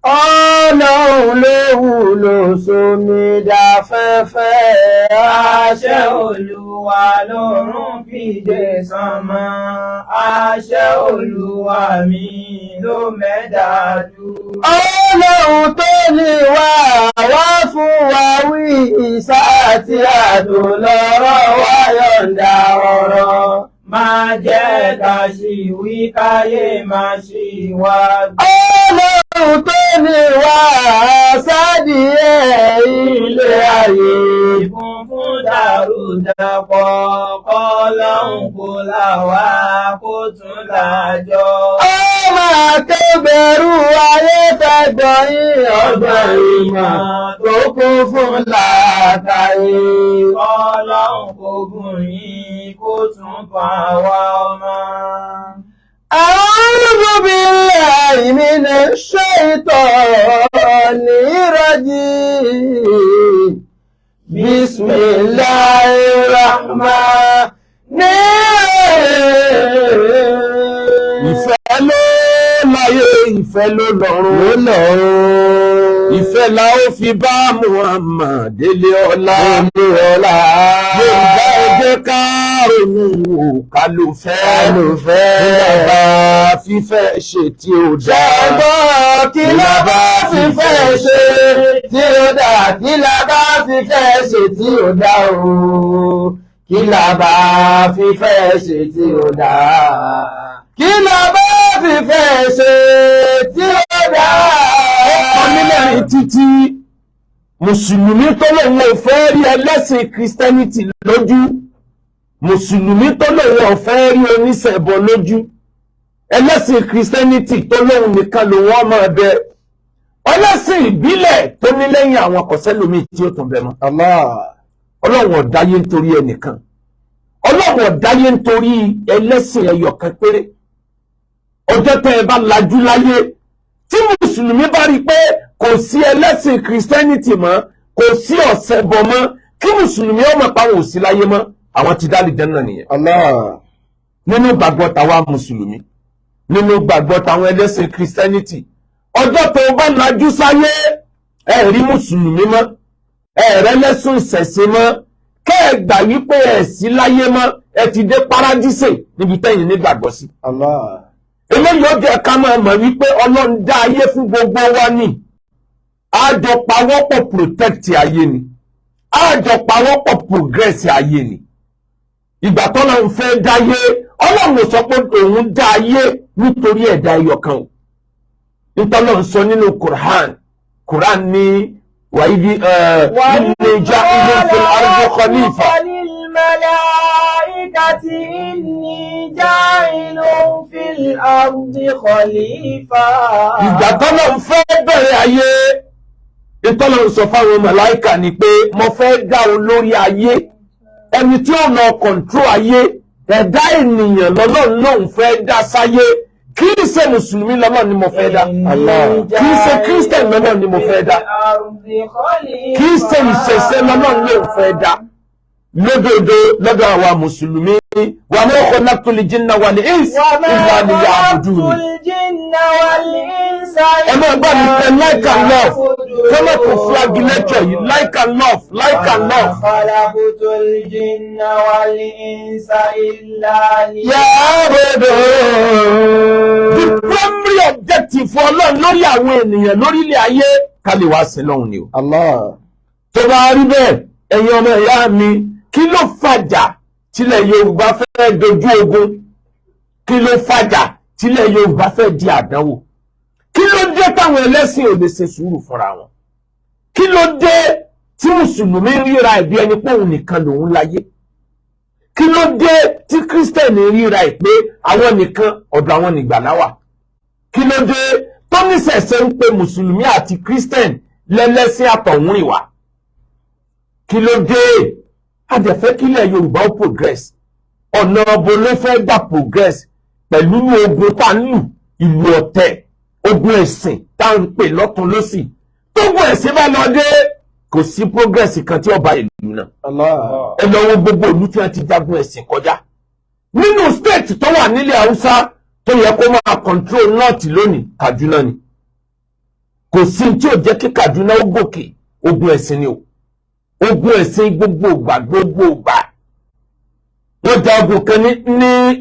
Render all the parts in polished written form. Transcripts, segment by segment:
Ọlọ́run ló wúlò sómi dáfẹ́fẹ́. Àṣẹ Olúwa lọ́run fìdè sánmọ̀. Àṣẹ Olúwa mi ló mẹ́dà dúró. Ọlọ́run tó ní wá fún wa wí ìsá àti àdó lọ́rọ̀ wá yọ̀ǹda ọ̀rọ̀. Máa jẹ́ ká ṣì wí káyé máa ṣì wá. Ọlọ́run tó ní wá sádìẹ́ ilé ayé. Funfun dàrúdàpọ̀ kọ́lọ́hún kó là wá kó tún làjọ. Ó máa kébẹ̀rù ayé fẹ́gbọ̀n yín ọgbọ̀n ìmọ̀ tó kún fún làákàyè. Kọ́lọ́hún kó gùn yín kó tún pa wá ọmọ. A'udhu billahi minash shaitanir rajim. Bismillahirrahmanirrahim. Ìfẹ́ ló láyé, ìfẹ́ ló lọ́run. Ìfẹ́ la ó fi bá Muhammad délé ọlá. Yorùbá ẹgbẹ́ ká ronú wò ká ló fẹ́. Ìlàbà fífẹ́ ṣe tí ó dá. Ṣẹ́gbọ́n kí la bá fífẹ́ ṣe tí ó dá. Kí la bá fífẹ́ ṣe tí ó dá o. Kí la bá fífẹ́ ṣe tí ó dá. Kí la bá fífẹ́ ṣe tí ó dá. Ọkọ̀ nílẹ̀ títí Mùsùlùmí tó lòun ò fẹ́ rí ẹlẹ́sìn Christianity lójú. Mùsùlùmí tó lòun ò fẹ́ rí oníṣẹ̀bọ lójú. Ẹlẹ́sìn Christianity tó lòun nìkan lòun ọmọ ẹbẹ. Ẹlẹ́sìn ìbílẹ̀ tó ní lẹ́yìn àwọn kọ̀sẹ́lómi tí ó tún bẹ mọ́. Ọlọ́run ò dáyé nítorí ẹnìkan. Ọlọ́run ò dáyé nítorí ẹlẹ́sìn ẹyọ̀kan péré. Ọjọ́ tẹ́ ẹ bá lajú láyé tí Mùsùlùmí bá rí pé kò sí ẹlẹ́sìn Christianity mọ́, kò sí ọ̀sẹ̀bọ mọ́, kí Mùsùlùmí ọmọ pàwọn ò sí láyé mọ́, àwọn ti dá àlìjánnà nìyẹn. Nínú gbàgbọ́ tàwa Mùsùlùmí, nínú gbàgbọ́ tàwọn ẹlẹ́sìn Christianity, ọjọ́ tó bá lajú sáyé ẹ rí Mùsùlùmí mọ́, ẹ rẹ́ lẹ́sùn ìṣẹ̀ṣe mọ́, kẹ́ ẹ gbà wípé ẹ sí láyé mọ́, ẹ ti dé paradíṣe níbi tẹ́yìn nígbàgbọ́ sí. Eléyìí ó jẹ́ ká máa mọ̀ wípé Ọlọ́run dá ayé fún gbogbo wa ni. Àjọ pawọ́pọ̀ protect ayé ni. Àjọ pawọ́pọ̀ progress ayé ni. Ìgbà tọ́lọ́run fẹ́ dáyé, Ọlọ́run ò sọ pé òun dá ayé nítorí ẹ̀dá ẹyọkan o. Ìtọ́lọ́run sọ nínú Quran ní wàyíbi ní ìjà ilé fún arúgbó khalifa. إني جاعل في الأرض خليفة. Ìgbà tọ́lọ́run fẹ́ bẹ̀rẹ̀ ayé, ìtọ́lọ́run sọ fáwọn màláíkà ni pé mo fẹ́ dá olórí ayé, ẹni tí ó lọ kọ̀ǹtró ayé, ẹ̀dá ènìyàn lọ́lọ́run lòun fẹ́ dá sáyé. Kì í ṣe Mùsùlùmí lọ́lọ́run ni mo fẹ́ dá. Kì í ṣe Christian lọ́lọ́run ni mo fẹ́ dá. Kì í ṣe ìṣẹ̀ṣe lọ́lọ́run lòun fẹ́ dá. Lódodo lọ́dọ̀ àwa Mùsùlùmí wa ma khalaqtul jinna wal insa illa liya'budun. Ẹ máa bá mi tẹ like and love. Kọ́mọ̀ kò flag lecture yìí like and love, like and love. Khalaqtul jinna wal insa illa liya'budun. The primary objective for Ọlọ́run lórí àwọn ènìyàn lórí ilẹ̀ ayé ká lè wá sí lọ́hùn ni o. Tó bá rí bẹ́ẹ̀, ẹ̀yin ọmọ ìyá mi, kí ló fàjà tílẹ̀ Yorùbá fẹ́ dojú ogun? Kí ló fàjà tílẹ̀ Yorùbá fẹ́ di àdánwò? Kí ló dé táwọn ẹlẹ́sìn ò lè ṣe sùúrù fúnra wọn? Kí ló dé tí Mùsùlùmí ríra ẹ̀bí ẹni pé òun nìkan lòun láyé? Kí ló dé tí Kírísítẹ̀nì ríra ẹ̀ pé àwọn nìkan ọ̀dọ̀ àwọn nìgbàlà wà? Kí ló dé tó ní ṣẹ̀ṣẹ̀ ń pe Mùsùlùmí àti Kírísítẹ̀nì lẹ́lẹ́sìn àtọ̀húnrìnwá? Kí ló dé? Adẹ̀fẹ́ kílẹ̀ Yorùbá ó progress. Ọ̀nà ọbọ ló fẹ́ gbà progress pẹ̀lú ogun tá ń lù, ìlú ọ̀tẹ̀, ogun ẹ̀sìn tá ń pè lọ́tún lọ́sì. Tógun ẹ̀sìn bá lọ dé, kò sí progress kan tí ó bá ìlú náà. Ẹ lọ wo gbogbo ìlú tí wọ́n ti jagun ẹ̀sìn kọjá. Nínú state tó wà nílẹ̀ Haúsá tó yẹ kó máa control north lónìí, Kaduna ni. kò sí tí ò jẹ́ kí Kaduna ó gòkè ogun ẹ̀sìn ni o ogun ẹ̀sìn gbogbo ìgbà wọ́n ja ogun kan ní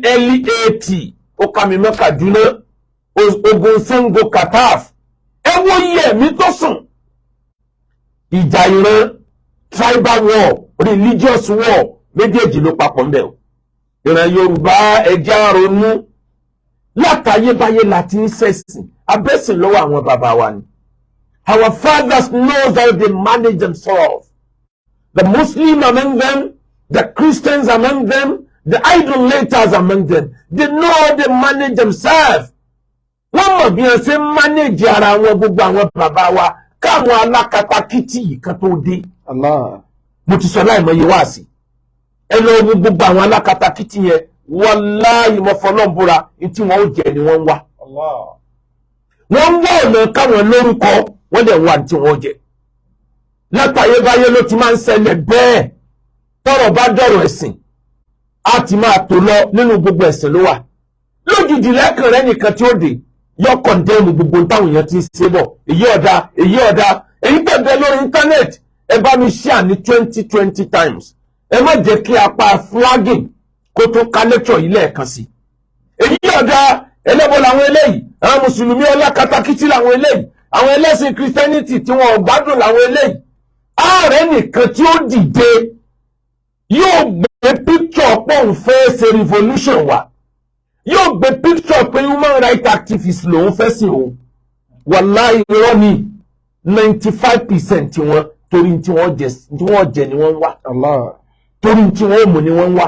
early 80 ó ká mi mọ́ Kaduna ogun Sango Kataf ẹ wo iye ẹ̀mí tó sùn ìjà ìran tribal war religious war méjèèjì ló papọ̀ ń bẹ̀ o ìran Yorùbá ẹja ronú látayébáyé láti ń ṣẹ̀sìn abẹ́sìn lọ́wọ́ àwọn bàbá wa ni. Our fathers know how they manage themselves. The Muslims among them, the Christians among them, the idolaters among them. They know how they manage themselves. Wọ́n mọ̀ bí wọ́n ṣe ń manage ara wọn gbogbo àwọn bàbá wa káwọn alákatakítí yìí kan tó dé. Allah. Mo ti sọ láìmọye wá sí. Ẹ lọ wo gbogbo àwọn alákatakítí yẹn wallahi mo fọlọ́n búra tí wọ́n ó jẹ ni wọ́n ń wá. Allah. Wọ́n ń wá ọ̀nà káwọn lórúkọ wọ́n dẹ̀ wá tí wọ́n jẹ. Látayébáyé ló ti máa ń ṣẹlẹ̀ bẹ́ẹ̀ tọ́rọ̀ bá dọ̀rọ̀ ẹ̀sìn á ti máa tò lọ nínú gbogbo ẹ̀sìn ló wà. Lójijì lẹ́kàn rẹ̀ nìkan tí ó dé yọ kọ̀ndẹ́mù gbogbo táwọn èèyàn ti ń ṣe bọ̀ èyí ọ̀dà èyí tẹ̀bẹ̀ lórí íńtánẹ́ẹ̀tì ẹ bá mi share ní 20 times ẹ má jẹ́ kí apá flagging kó tó ká lecture yìí lẹ́ẹ̀kan sí. Èyí ọ̀dà ẹlẹ́bọ làwọn eléyìí àwọn mùsùlùmí ọlákatakítí làwọn eléyìí àwọn ẹlẹ́sìn christianity tí wọn ò gbádùn làwọn eléyìí. Ààrẹ nìkan tí ó dìde yóò gbé picture pọ̀ ń fẹ́ ṣe revolution wa yóò gbé picture pé human rights activist lòun fẹ́ sí òun wàláhì irọ́ ni 95% tí wọ́n torí tí wọ́n jẹ ni wọ́n ń wá Allah. torí tí wọ́n mú ni wọ́n ń wá.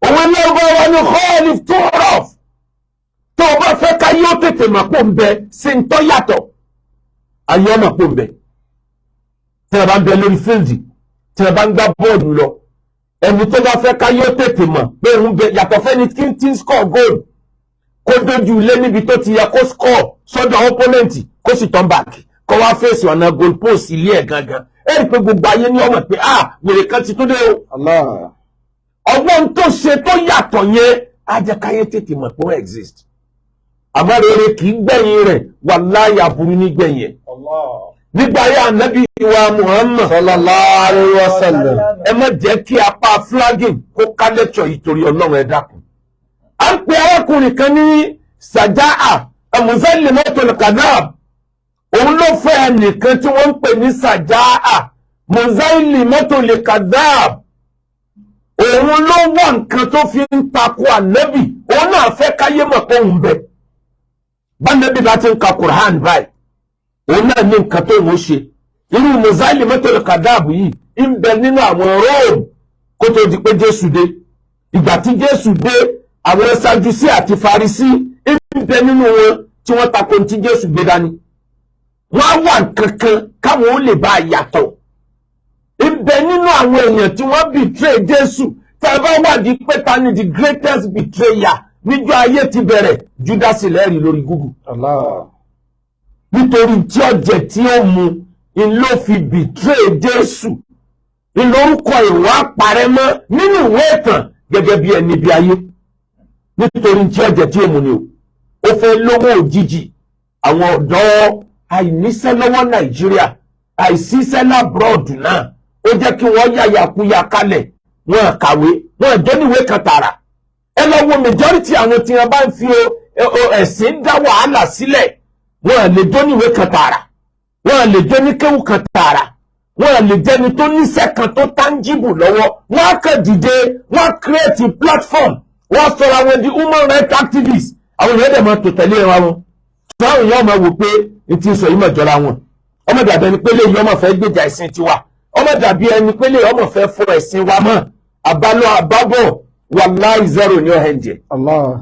Òwe lọ́gbọ́n wa ní khalif tu'raf tó o bá fẹ́ ká yóò tètè mà pò ń bẹ sí ń tọ́ yàtọ̀ ayé ọmọ pò ń bẹ tí wọ́n bá ń bẹ lórí fíìldì tí wọ́n bá ń gbá bọ́ọ̀lù lọ ẹni tó bá fẹ́ ká yóò tètè mọ̀ pé òun bẹ yàtọ̀ fẹ́ni tí ń score goal kó dojú ilé níbi tó ti yẹ kó score sọ́dọ̀ opponent kó sì turn back kó wá fèsì ọ̀nà goal post ilé ẹ̀ gangan ẹ̀ rí i pé gbogbo ayé ní ọmọ pé wèrè kan ti tó dé o. Allah. Ọgbọ́n tó ṣe tó yàtọ̀ yẹn á jẹ́ káyé tètè mọ̀ pé ó exist. Àmọ́ rere kì í gbẹ̀yìn rẹ̀ wallahi aburú ní gbẹ̀yìn ẹ̀. Allah. Nígbà ayé ànábì wa Muhammad Sallallahu alaihi wasallam. ẹ má jẹ́ kí apá flagging kó ká lecture yìí torí Ọlọ́run ẹ dákun. À ń pe arákùnrin kan ní Saja'a Muzailimatul Kadhab. Òun ló fẹ́ ẹnìkan tí wọ́n ń pè ní Saja'a Muzailimatul Kadhab. Òun ló wá nǹkan tó fi ń takò ànábì òun náà fẹ́ káyé mọ̀ pé òun bẹ. Bánàbí bá ti ń ka Qur'an báyìí òun náà ní nǹkan tó ń ṣe. Irú Muzailimatul Kadhab yìí ń bẹ nínú àwọn Róòmù kó tó di pé Jésù dé. Ìgbà tí Jésù dé àwọn Sadusí àti Farisí ń bẹ nínú wọn tí wọ́n takò tí Jésù gbé dání. Wọ́n á wà nǹkan kan káwọn ó lè bá a yàtọ̀. Ibẹ̀ nínú àwọn èèyàn tí wọ́n betray Jésù tí a bá wádìí pé ta ni the greatest betrayer níjọ́ ayé ti bẹ̀rẹ̀ Judas lẹ́rìí lórí Google. Allah. Nítorí tí ọ̀jẹ̀ tí ó mu ń ló fi betray Jésù ìlórúkọ ìwà parẹ́ mọ́ nínú ìwé ìtàn gẹ́gẹ́ bí ẹni bí ayé nítorí tí ọ̀jẹ̀ tí ó mu ni o. Ó fẹ́ lówó òjijì àwọn ọ̀dọ́ àìníṣẹ́ lọ́wọ́ Nàìjíríà àìsíṣẹ́ lábúrọ̀dù náà ó jẹ́ kí wọ́n yàyàkuyà kalẹ̀ wọn kàwé wọn ìjọ́níwé kan tààrà. Ẹ lọ wo majority àwọn tí wọ́n bá ń fi ẹ̀sìn dá wàhálà sílẹ̀ wọn lè jọ́níwé kan tààrà wọn lè jọ́níkéwù kan tààrà wọn lè jẹ́ni tó níṣẹ́ kan tó tangible lọ́wọ́ wọn á kàn dìde wọn á create platform wọn á sọ̀rọ̀ àwọn di human rights activists àwọn èèyàn dẹ̀ máa tò tẹ̀lé wa wọn. Tí àwọn èèyàn máa wò pé n ti sọ yìí mọ̀ jọra wọn ọmọ dàbí ẹni pélé yìí ọmọ fẹ́ gbèjà ẹ̀sìn tiwa ọmọ dàbí ẹni pélé ọmọ fẹ́ fọ ẹ̀sìn wa mọ́ àbálọ àbábọ̀ wallahi zero ní ọ̀hẹ́ ǹjẹ́. Allah.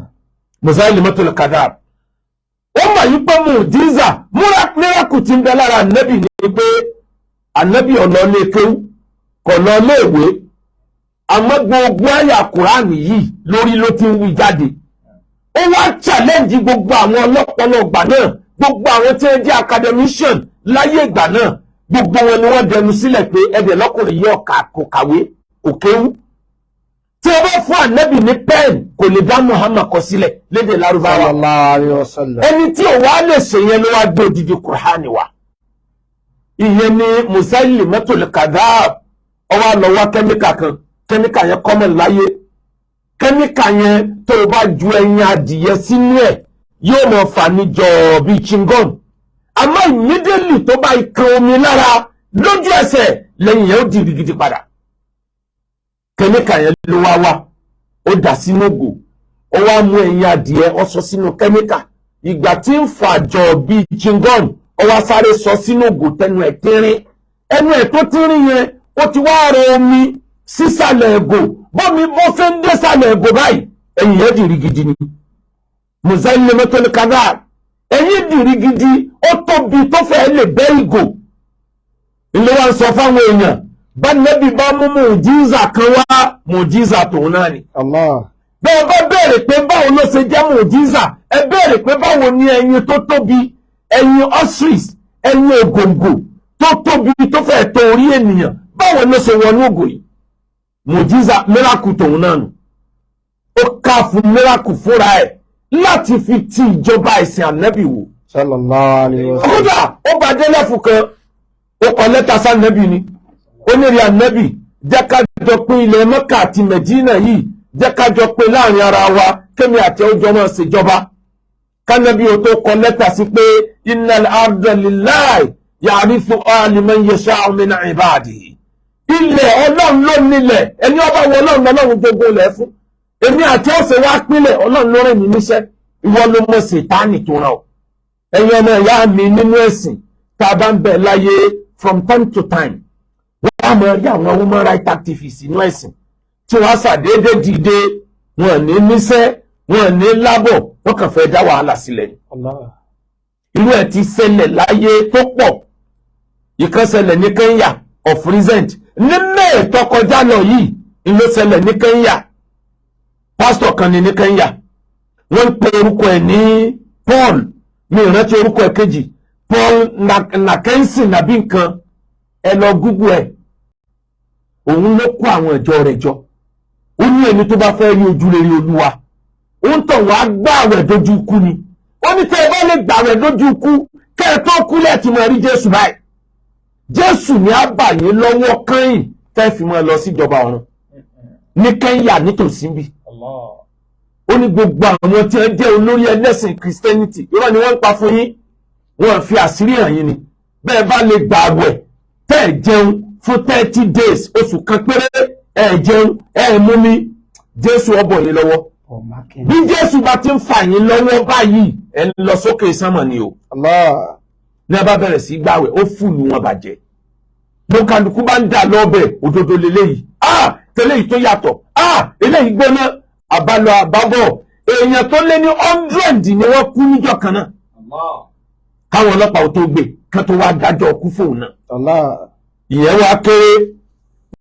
Muzailimatul Kadhab ó mọ̀ yí pé mùjíza miracle ti ń bẹ lára ànábì ní pé ànábì ọ̀lọ́lé kéwú kọ̀ lọ́lé ìwé àmọ́ gbogbo àyà Kùránì yìí lórí ló ti ń wí jáde. Ó wá challenge gbogbo àwọn ọlọ́pọlọ ìgbà náà gbogbo àwọn tí wọ́n jẹ́ academician láyé ìgbà náà gbogbo wọn ni wọ́n dẹnu sílẹ̀ pé ẹ̀dẹ̀ lọ́kùnrin yìí kò kàwé kò kéwú. Tí ó bá fún ànábì ní pen kò lè dá Muhammad kọ sílẹ̀ lédè Lárúbáwá. Sallallahu alaihi wasallam. Ẹni tí ò wá lè ṣe yẹn ló wá gbé odidi Kùránì wá. ìyẹn ni Musaylimatul Kadhab ó wá lọ wá kẹ́míkà kan, kẹ́míkà yẹn common láyé. Kẹ́míkà yẹn tó bá ju ẹyin adìyẹ sínú ẹ̀ yóò mọ̀ fàníjọ bíi chingom. Àmọ́ immediately tó bá kan omi lára lójú ẹsẹ̀ lẹ́yìn yẹn ó di gidigidi padà. Kẹ́míkà yẹn ló wá ó dà sínú ògò, ó wá mú ẹyin adìyẹ ó sọ sínú kẹ́míkà. Ìgbà tí ń fàjọ bíi chingom ó wá sáré sọ sínú ògò tẹnu ẹ̀ tínrín. Ẹnu ẹ̀ tó tínrín yẹn ó ti wá rọ omi sísàlẹ̀ ẹ̀gò, bọ́mi bó ṣe ń dé sàlẹ̀ ẹ̀gò báyìí ẹ̀yìn yẹn dìrí gidi ni. Musaylimatul Kadhab ẹ̀yìn dìrí gidi, ó tóbi tó fẹ́ lè bẹ́ ìgò. Ilé wa ń sọ fáwọn èèyàn bá nẹ́bí bá mú mùjíza kan wá, mùjíza tòun náà ni. Bẹ́ẹ̀ bá béèrè pé báwo ló ṣe jẹ́ mùjíza, ẹ béèrè pé báwo ni ẹyin tó tóbi, ẹyin ostrich, ẹyin ògòǹgò tó tóbi tó fẹ́ tó orí ènìyàn, báwo ló ṣe wọnú ògò yìí? Mùjíza miracle tòun náà nù. Ó ká fún miracle fúnra ẹ̀ láti fi ti ìjọba ẹ̀sìn ànábì wò. Sallallahu alaihi wasallam. Kódà ó bá dé lẹ́fù kan, ó kọ lẹ́tà sànábì ni. Ó ní rí ànábì, jẹ́ ká jọ pín ilẹ̀ Mẹ́kà àti Mẹ̀dínà yìí, jẹ́ ká jọ pín láàrin ara wa, kémi àti ọjọ́ máa ṣèjọba. Kánábì ó tó kọ lẹ́tà sí pé innal arda lillahi ya'rithuha liman yasha'u min ibadihi. Ilẹ̀ Ọlọ́run ló nílẹ̀, ẹni ọba wọ Ọlọ́run lọ́lọ́run gbogbo ilẹ̀ fún. Èmi àti ọ̀sẹ̀ wá pínlẹ̀, Ọlọ́run ló rẹ̀ mí níṣẹ́, ìwọ ló mọ Sètánì tó ràn ọ́. Ẹ̀yin ọmọ ìyá mi nínú ẹ̀sìn tá a bá ń bẹ̀ láyé from time to time, wọ́n á mọ rí àwọn human rights activists nínú ẹ̀sìn tí wọ́n á ṣàdédé dìde, wọn ní níṣẹ́, wọn ní lábọ̀, wọ́n kàn fẹ́ dá wàhálà sílẹ̀ ni. Irú ẹ̀ ti ṣẹlẹ̀ láyé tó pọ̀. Ìkan ṣẹlẹ̀ ní Kenya of recent, ní May tó kọjá lọ yìí ló ṣẹlẹ̀ ní Kenya. Pásítọ̀ kan ní Kenya, wọ́n ń pe orúkọ ẹ̀ ní Paul, mi ìrántí orúkọ ẹ̀ kejì, Paul Nakensi nàbí nǹkan, ẹ lọ Google ẹ̀. Òun ló kó àwọn ìjọ rẹ̀ jọ. Ó ní ẹni tó bá fẹ́ rí ojú rere Olúwa, ó ń tàn wá gbààwẹ̀ dojú ikú ni. Ó ní tẹ́ ẹ bá lè gbààwẹ̀ dojú ikú, kẹ́ ẹ tó kú lẹ́ẹ̀tì mọ̀ rí Jésù báyìí. Jésù ni á bà yín lọ́wọ́ kẹ́yìn tẹ́ fi mọ́ lọ sí ìjọba ọ̀run ní Kẹ́ńyà nítòsí bí. Ó ní gbogbo àwọn tí wọ́n jẹ́ olórí ẹlẹ́sìn Christianity irọ́ ni wọ́n ń pa fún yín, wọ́n fi àṣírí hàn yín ni. Bẹ́ẹ̀ bá lè gbà àwẹ̀ tẹ́ ẹ̀ jẹun fún 30 days, oṣù kan péré, ẹ̀ jẹun ẹ̀ mú mi, Jésù ó bọ̀ yín lọ́wọ́. Bí Jésù bá ti ń fà yín lọ́wọ́ báyìí, ẹ̀ ń lọ sókè sánmọ̀ ni o. Ní a bá bẹ̀rẹ̀ sí gbàwẹ̀, ó fùlù wọn bàjẹ́. Mo kálukú bá ń dà lọ́bẹ̀ òdodo leléyìí. Tẹ́lẹ̀ yìí tó yàtọ̀. Eléyìí gbóná, àbálọ àbábọ̀. Èèyàn tó lé ní 100 ni wọ́n kú níjọ́ kan náà. Káwọn ọlọ́pàá ò tó gbé, kán tó wá dájọ́ kú fóun náà. Ìyẹn wá kéré.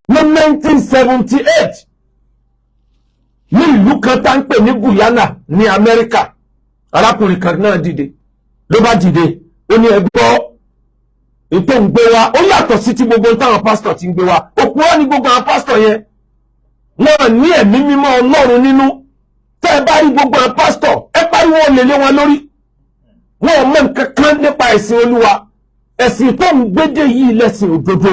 Ní 1978, ní ìlú kan tá ń pè ní Guyana ní Amẹ́ríkà, arákùnrin kan náà dìde. Ló bá dìde, ó ní ẹgbọ́ ètò ń gbé wa, ó yàtọ̀ sí ti gbogbo táwọn pásítọ̀ ti ń gbé wa. Òpùrọ́ ni gbogbo àwọn pásítọ̀ yẹn, wọ́n ní ẹ̀mí mímọ́ Ọlọ́run nínú. Tẹ́ ẹ bá rí gbogbo àwọn pásítọ̀, ẹ pariwo olè lé wọn lórí. Wọ́n ò mọ̀ nǹkan kan nípa ẹ̀sìn Olúwa. Ẹ̀sìn tó ń gbédè yìí lẹ́sìn òdodo.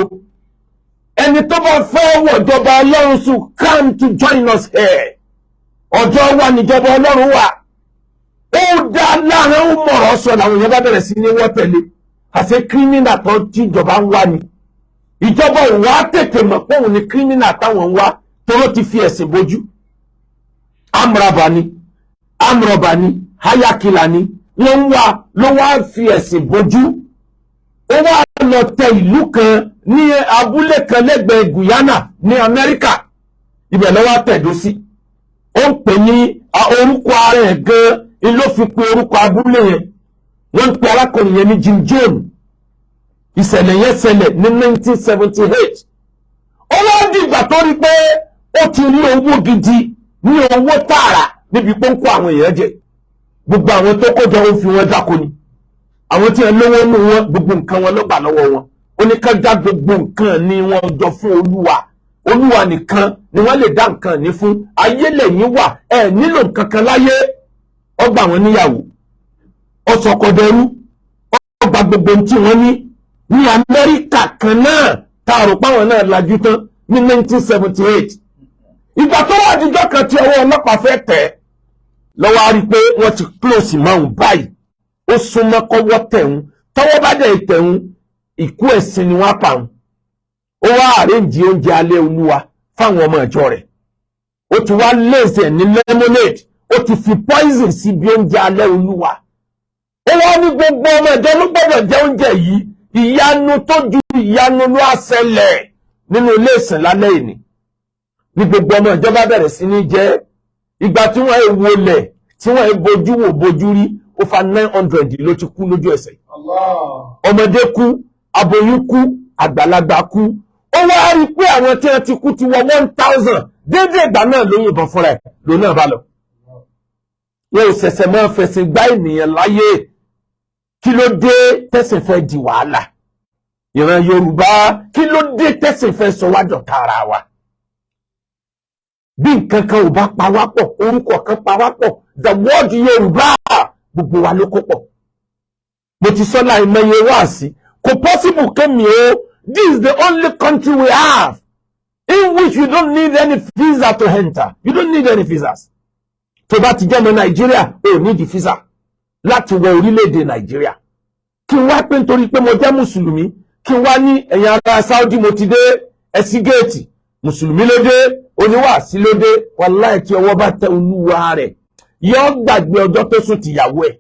Ẹni tó bá fẹ́ wọ̀jọba Ọlọ́run sùn, come to join us here. Ọjọ́ wa níjọba Ọlọ́run wà. Ó dá láàrin ó mọ̀rọ̀ sọ làwọn èèyàn bá bẹ̀rẹ̀ sí ní wọ́n tẹ̀lé. Àṣẹ kírímínà tó tí ìjọba ń wá ni. Ìjọba ò wá tètè mọ̀ pé òun ni kírímínà táwọn ń wá tó ti fi ẹ̀sìn bojú. Amrọ̀bà ni, hayakila ni, wọ́n ń wá ló wá fi ẹ̀sìn bojú. Ó wá lọ tẹ ìlú kan ní abúlé kan lẹ́gbẹ̀ẹ́ Guyana ní Amẹ́ríkà. Ibẹ̀ ló wá tẹ̀dó sí. Ó ń pè ní orúkọ ara ẹ̀ gan-an ló fi pe orúkọ abúlé yẹn. Wọ́n ń pe arákùnrin yẹn ní Jim Jones. Ìṣẹ̀lẹ̀ yẹn ṣẹlẹ̀ ní 1978. Ó wá di ìgbà tó rí pé ó ti rí owó gidi ní owó tààrà níbi pé ń kó àwọn èèyàn jẹ. Gbogbo àwọn tó kójọ ó fi wọn dáko ni. Àwọn tí ẹ lówó nù wọn gbogbo nǹkan wọn ló gbà lọ́wọ́ wọn. Ó ní ká dá gbogbo nǹkan ní wọn jọ fún Olúwa. Olúwa nìkan ni wọ́n lè dá nǹkan ní fún. Ayé lẹ́yìn wà, ẹ nílò nǹkan kan láyé. Ó gbà wọ́n níyàwó, ó sọkọ dẹrú, ó gba gbogbo ohun tí wọ́n ní, ní Amẹ́ríkà kan náà tààrù páwọn náà lajú tán ní 1978 ìgbà tó wà díjọ́ kan tí ọwọ́ ọlọ́pàá fẹ́ tẹ̀ lọ́wọ́ á rí pé wọ́n ti close máwùn báyìí ó súnmọ́ kọ́wọ́ tẹ̀hún tọ́wọ́ bá dẹ̀ tẹ̀hún ìkú ẹ̀sìn ni wọ́n pa òun ó wá àrẹ́ǹjì oúnjẹ alẹ́ olúwa fáwọn ọmọ ìjọ rẹ̀ ó ti wá léèzẹ̀ ní lemonade ó ti fi poison sí bí oúnjẹ alẹ́ olúwa ó wá ní gbogbo ọmọ ìjọ ló gbọ́dọ̀ jẹ oúnjẹ yìí ìyanu tó ju ìyanu ló á ṣẹlẹ̀ nínú ilé ìsìn lálẹ́ ìní ní gbogbo ọmọ ìjọ bá bẹ̀rẹ̀ sí ní jẹ ìgbà tí wọ́n ń wọlẹ̀ tí wọ́n ń bojú wò bojú rí ó fa 900 ló ti kú lójú ẹsẹ̀ ọmọdé kú aboyún kú àgbàlagbà kú ó wá rí pé àwọn tí wọ́n ti kú ti wọ 1000 déédéé ìgbà náà ló yìnbọn fúnra ẹ̀ ló náà bá lọ wọn ò ṣẹ̀ṣẹ̀ máa fẹ̀sìn gbá ènìyàn láyé kí ló dé tẹ̀sìn fẹ́ di wàhálà ìran Yorùbá kí ló dé tẹ̀sìn fẹ́ sọ wá dọ̀tá ara wa bí nǹkan kan ò bá pa wá pọ̀ orúkọ kan pa wá pọ̀ the word Yorùbá gbogbo wa ló kó pọ̀ mo ti sọ láì mọye wá sí kò possible kémi o this is the only country we have in which you don't need any visa to enter you don't need any visas tó bá ti jẹ́ ọmọ Nàìjíríà ò ní di visa láti wọ orílẹ̀-èdè Nàìjíríà kí n wá pé nítorí pé mo jẹ́ mùsùlùmí kí n wá ní ẹ̀yin ará Saudi mo ti dé ẹ̀sí géètì mùsùlùmí ló dé oníwàásí ló dé wàláì tí ọwọ́ bá tẹ olúwa rẹ̀ yóò gbàgbé ọjọ́ tó sùn tìyàwó ẹ̀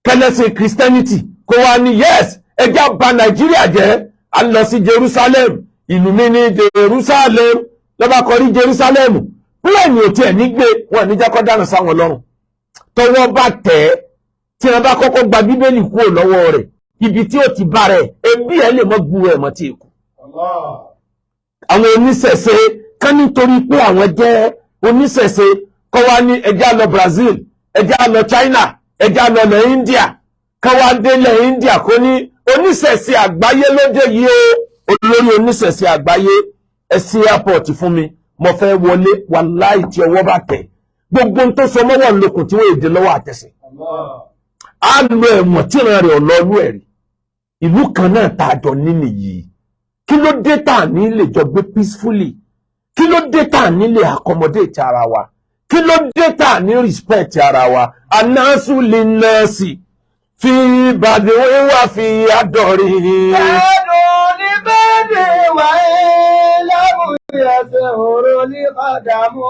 kẹlẹ́sìn Christianity kó wá ní yes ẹjá bà Nàìjíríà jẹ́ a lọ sí Jerusalem ìlú mi ní Jerusalem lọ́ba kọrí Jerusalem pílẹ̀nì ò tiẹ̀ nígbé wọn ní jákọ́ dáná sáwọn lọ́rùn tọwọ́ bá tẹ̀ tí wọ́n bá kọ́kọ́ gba Bíbélì kúrò lọ́wọ́ rẹ̀ ibi tí ó ti bá rẹ̀ ẹbí ẹ̀ lè mọ́ gbúrò ẹ̀ mọ́ tí èkó àwọn oníṣẹ̀ṣe ká nítorí pé àwọn jẹ́ oníṣẹ̀ṣe kọ́ wá ní ẹjá lọ Brazil ẹjá lọ China ẹjá lọ lọ India ká wá délẹ̀ India kó ní oníṣẹ̀ṣe àgbáyé lóde yìí o olórí oníṣẹ̀ṣe àgbáyé ẹ sí airport fún mi mo fẹ́ wọlé wàláì tí ọwọ́ bá tẹ̀ gbogbo tó so mọ́wọ́ lókun tí wọ́n èdè lọ́wọ́ àtẹ̀sẹ̀ á lo ẹ̀wọ̀n tí ìran rẹ̀ ọ̀lọ́ọ̀lú ẹ̀rí ìlú kan náà tá a jọ nínú yìí kí ló dé tá à ní lè jọ gbé peacefully kí ló dé tá à ní lè accommodate ara wa kí ló dé tá à ní respect ara wa anáṣù lè nọ́ọ̀sì fi bàdé wíwá fi àdọ̀rí. ẹ̀dùn ní bẹ́ẹ̀dẹ̀ wáyé lábùyẹ̀sẹ̀ òrò ní kàdàmú.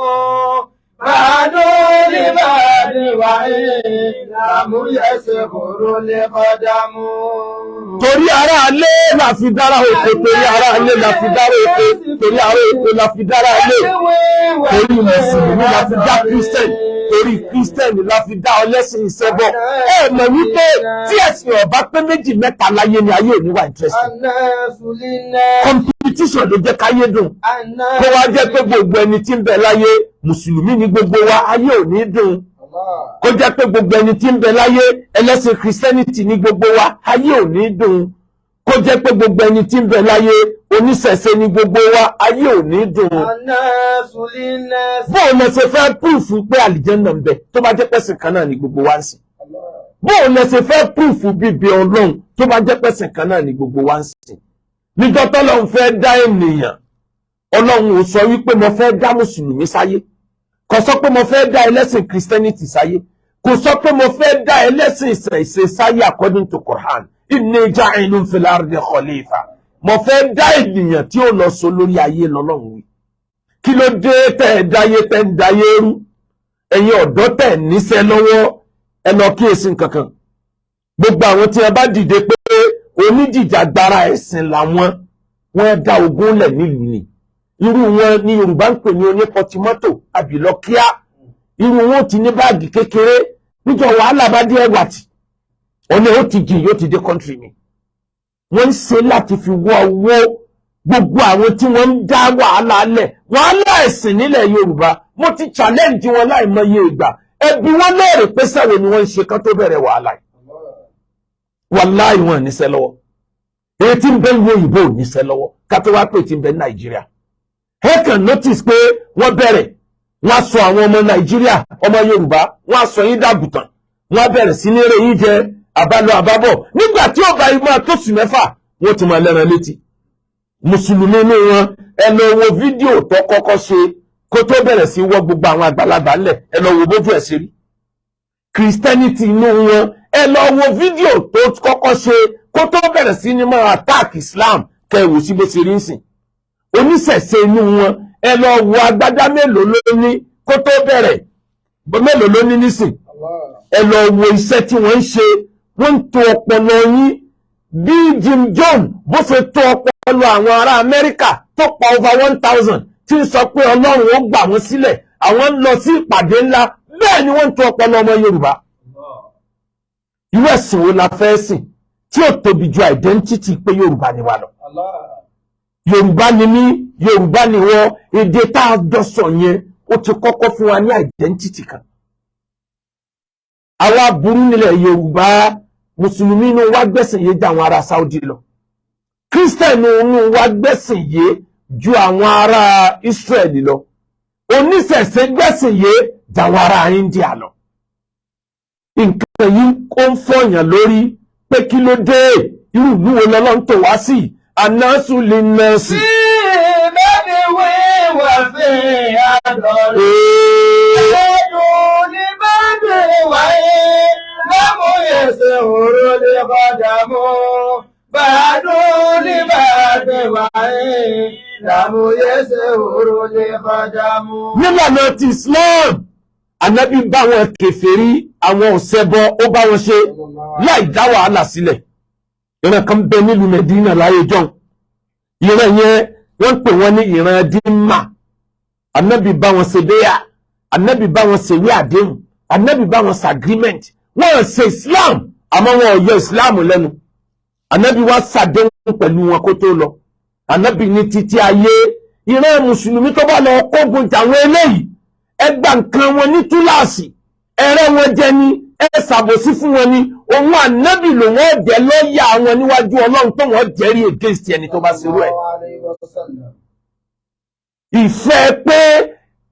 ẹ̀dùn ní bẹ́ẹ̀dẹ̀ wáyé lábùyẹ̀sẹ̀ òrò ní kàdàmú. torí ará alé la fi dára oko torí ará alé la fi dára oko torí ará oko la fi dára alé torí mùsùlùmí la fi dá Christian torí Christian la fi dá ọlẹ́sìn ìṣẹ́bọ̀ ẹ mọ̀ wípé tí ẹ̀sìn ọ̀bá pé méjì mẹ́ta láyé ni ayé òní wà interesting competition ló jẹ́ káyé dùn kó wá jẹ́ pé gbogbo ẹni tí ń bẹ láyé mùsùlùmí ni gbogbo wa ayé òní dùn kó jẹ́ pé gbogbo ẹni tí ń bẹ láyé ẹlẹ́sìn Christianity ní gbogbo wa ayé ò ní dùn kó jẹ́ pé gbogbo ẹni tí ń bẹ láyé oníṣẹ̀ṣe ní gbogbo wa ayé ò ní dùn bóun lẹ ṣe fẹ́ púùfù pé àlìjẹ́nà ń bẹ tó bá jẹ́ pẹ̀sìn kan náà ní gbogbo wa ń sìn bóun lẹ ṣe fẹ́ púùfù bíbí Ọlọ́run tó bá jẹ́ pẹ̀sìn kan náà ní gbogbo wa ń sìn níjọ́ tọ́lọ́run fẹ́ dá ènìyàn Ọlọ́run ò sọ wípé mo fẹ́ dá mùsùlùmí sáyé kò sọ pé mo fẹ́ dá ẹlẹ́sìn Christianity sáyé kò sọ pé mo fẹ́ dá ẹlẹ́sìn ìṣẹ̀ṣe sáyé according to Quran inni ja'ilun fil ardi khalifa mo fẹ́ dá ènìyàn tí ó lọ sọ lórí ayé lọ́lọ́run wí kí ló dé tẹ̀ dáyé tẹ̀ ń dáyé rú ẹ̀yin ọ̀dọ́ tẹ̀ níṣẹ́ lọ́wọ́ ẹ lọ kíyèsí nǹkankan gbogbo àwọn tí wọ́n bá dìde pé oníjìjàgbara ẹ̀sìn làwọn wọ́n dá ogun lẹ̀ nílùú ni irú wọn ní Yorùbá ń pè ní onípọtimọ́tò àbílọ́kíá irú wọn ti ní báàgì kékeré níjọ wàhálà bá dé ẹwàtì ọ̀nà ó ti jìn yóò ti dé kọ́ńtírì mi wọ́n ń ṣe láti fi wọ́ owó gbogbo àwọn tí wọ́n ń dá wàhálà lẹ̀ wàhálà ẹ̀sìn nílẹ̀ Yorùbá mo ti challenge wọn láì mọye ìgbà ẹbí wọn léèrè pé sẹ́wọ̀n ni wọ́n ń ṣe kán tó bẹ̀rẹ̀ wàhálà wàláì wọn níṣẹ́ lọ́wọ́ èyí tí ń bẹ ìwé òyìnbó ò níṣẹ́ lọ́wọ́ ká tó wá pè tí ń bẹ Nàìjíríà ẹ kàn notice pé wọ́n bẹ̀rẹ̀ wọ́n sọ àwọn ọmọ Nàìjíríà ọmọ Yorùbá wọ́n sọ yín dàgùtàn wọ́n bẹ̀rẹ̀ sí ní eré yín jẹ àbálọ àbábọ̀ nígbà tí ó bá máa tó sùn mẹ́fà wọ́n ti máa lẹ́ran létí. Mùsùlùmí inú wọn ẹ lọ wo fídíò tó kọ́kọ́ ṣe kó tó bẹ̀rẹ̀ sí wọ́ gbogbo àwọn àgbàlagbà ńlẹ̀, ẹ lọ wo bójú ẹ̀ ṣe rí. Christianity inú wọn ẹ lọ wo fídíò tó kọ́kọ́ ṣe kó tó bẹ̀rẹ̀ sí ní máa attack Islam, kẹwò sí bó ṣe rí ń sìn. Oníṣẹ̀ṣe inú wọn ẹ lọ wo agbádá mélòó ló ní kó tó bẹ̀rẹ̀, mélòó ló ní nísìn. Ẹ lọ wo iṣẹ́ tí wọ́n ń ṣe, wọ́n ń to ọpọlọ yín bí Jim Jones bó ṣe to ọpọlọ àwọn ará Amẹ́ríkà tó pa over 1000 tí ń sọ pé Ọlọ́run ó gbà wọ́n sílẹ̀, àwọn ń lọ sí ìpàdé ńlá, bẹ́ẹ̀ ni wọ́n ń to ọpọlọ ọmọ Yorùbá. Irú ẹ̀sìn wo la fẹ́ sìn tí ó tóbi ju identity pé Yorùbá ni wá lọ? Yorùbá ni mí, Yorùbá ni wọ́n, èdè tá a jọ sọ yẹn ó ti kọ́kọ́ fún wa ní identity kan. Àwa burú nílẹ̀ Yorùbá, Mùsùlùmí inú wa gbẹ̀sìn yé ju àwọn ará Saudi lọ. Kírísítẹ̀nì inú wa gbẹ̀sìn yé ju àwọn ará Israẹli lọ. Oníṣẹ̀ṣe gbẹ̀sìn yé ju àwọn ará India lọ. Nǹkan yìí ó ń fọyàn lórí pé kí ló dé, irú ìlú wo lọ́lọ́run tó wá sí? Anasu lè nà sí. Bẹ́ẹ̀ni wíwà fi àdọ̀rí. Ẹ̀dùn ní bẹ́ẹ̀ni wáyé. Lámúyẹsẹ̀ òru lè kọjá mú. Bàdùn ní bẹ́ẹ̀ni wáyé. Lámúyẹsẹ̀ òru lè kọjá mú. Nílànà ti Islam, Ànábì bá wọn kèfèrí, àwọn ọ̀ṣẹbọ ó bá wọn ṣe láì dá wàhálà sílẹ̀. Ìran kan bẹ nílùú Mẹdínà láyé jọ́n. Ìran yẹn wọ́n pè wọ́n ní ìran Dímà. Ànábì bá wọn ṣe béyà, Ànábì bá wọn ṣèwé àdéhùn, Ànábì bá wọn ṣe agreement. Wọ́n ṣe Islam àmọ́ wọn ò yọ Islam lẹ́nu. Ànábì wá ṣàdéhùn pẹ̀lú wọn kó tó lọ. Ànábì ní títí ayé ìran Mùsùlùmí tó bá lọ kógun jàwọn eléyìí, ẹ gba nǹkan wọn ní túláàsì, ẹrẹ wọn jẹ ni, ẹ ṣàbòsí fún wọn ni. Òun Ànábì ló wọ́n jẹ́ lọ́ọ̀yà wọn níwájú Ọlọ́run tó wọ́n jẹ́rìí against ẹni tó bá ṣerú ẹ̀. Ìfẹ́ pé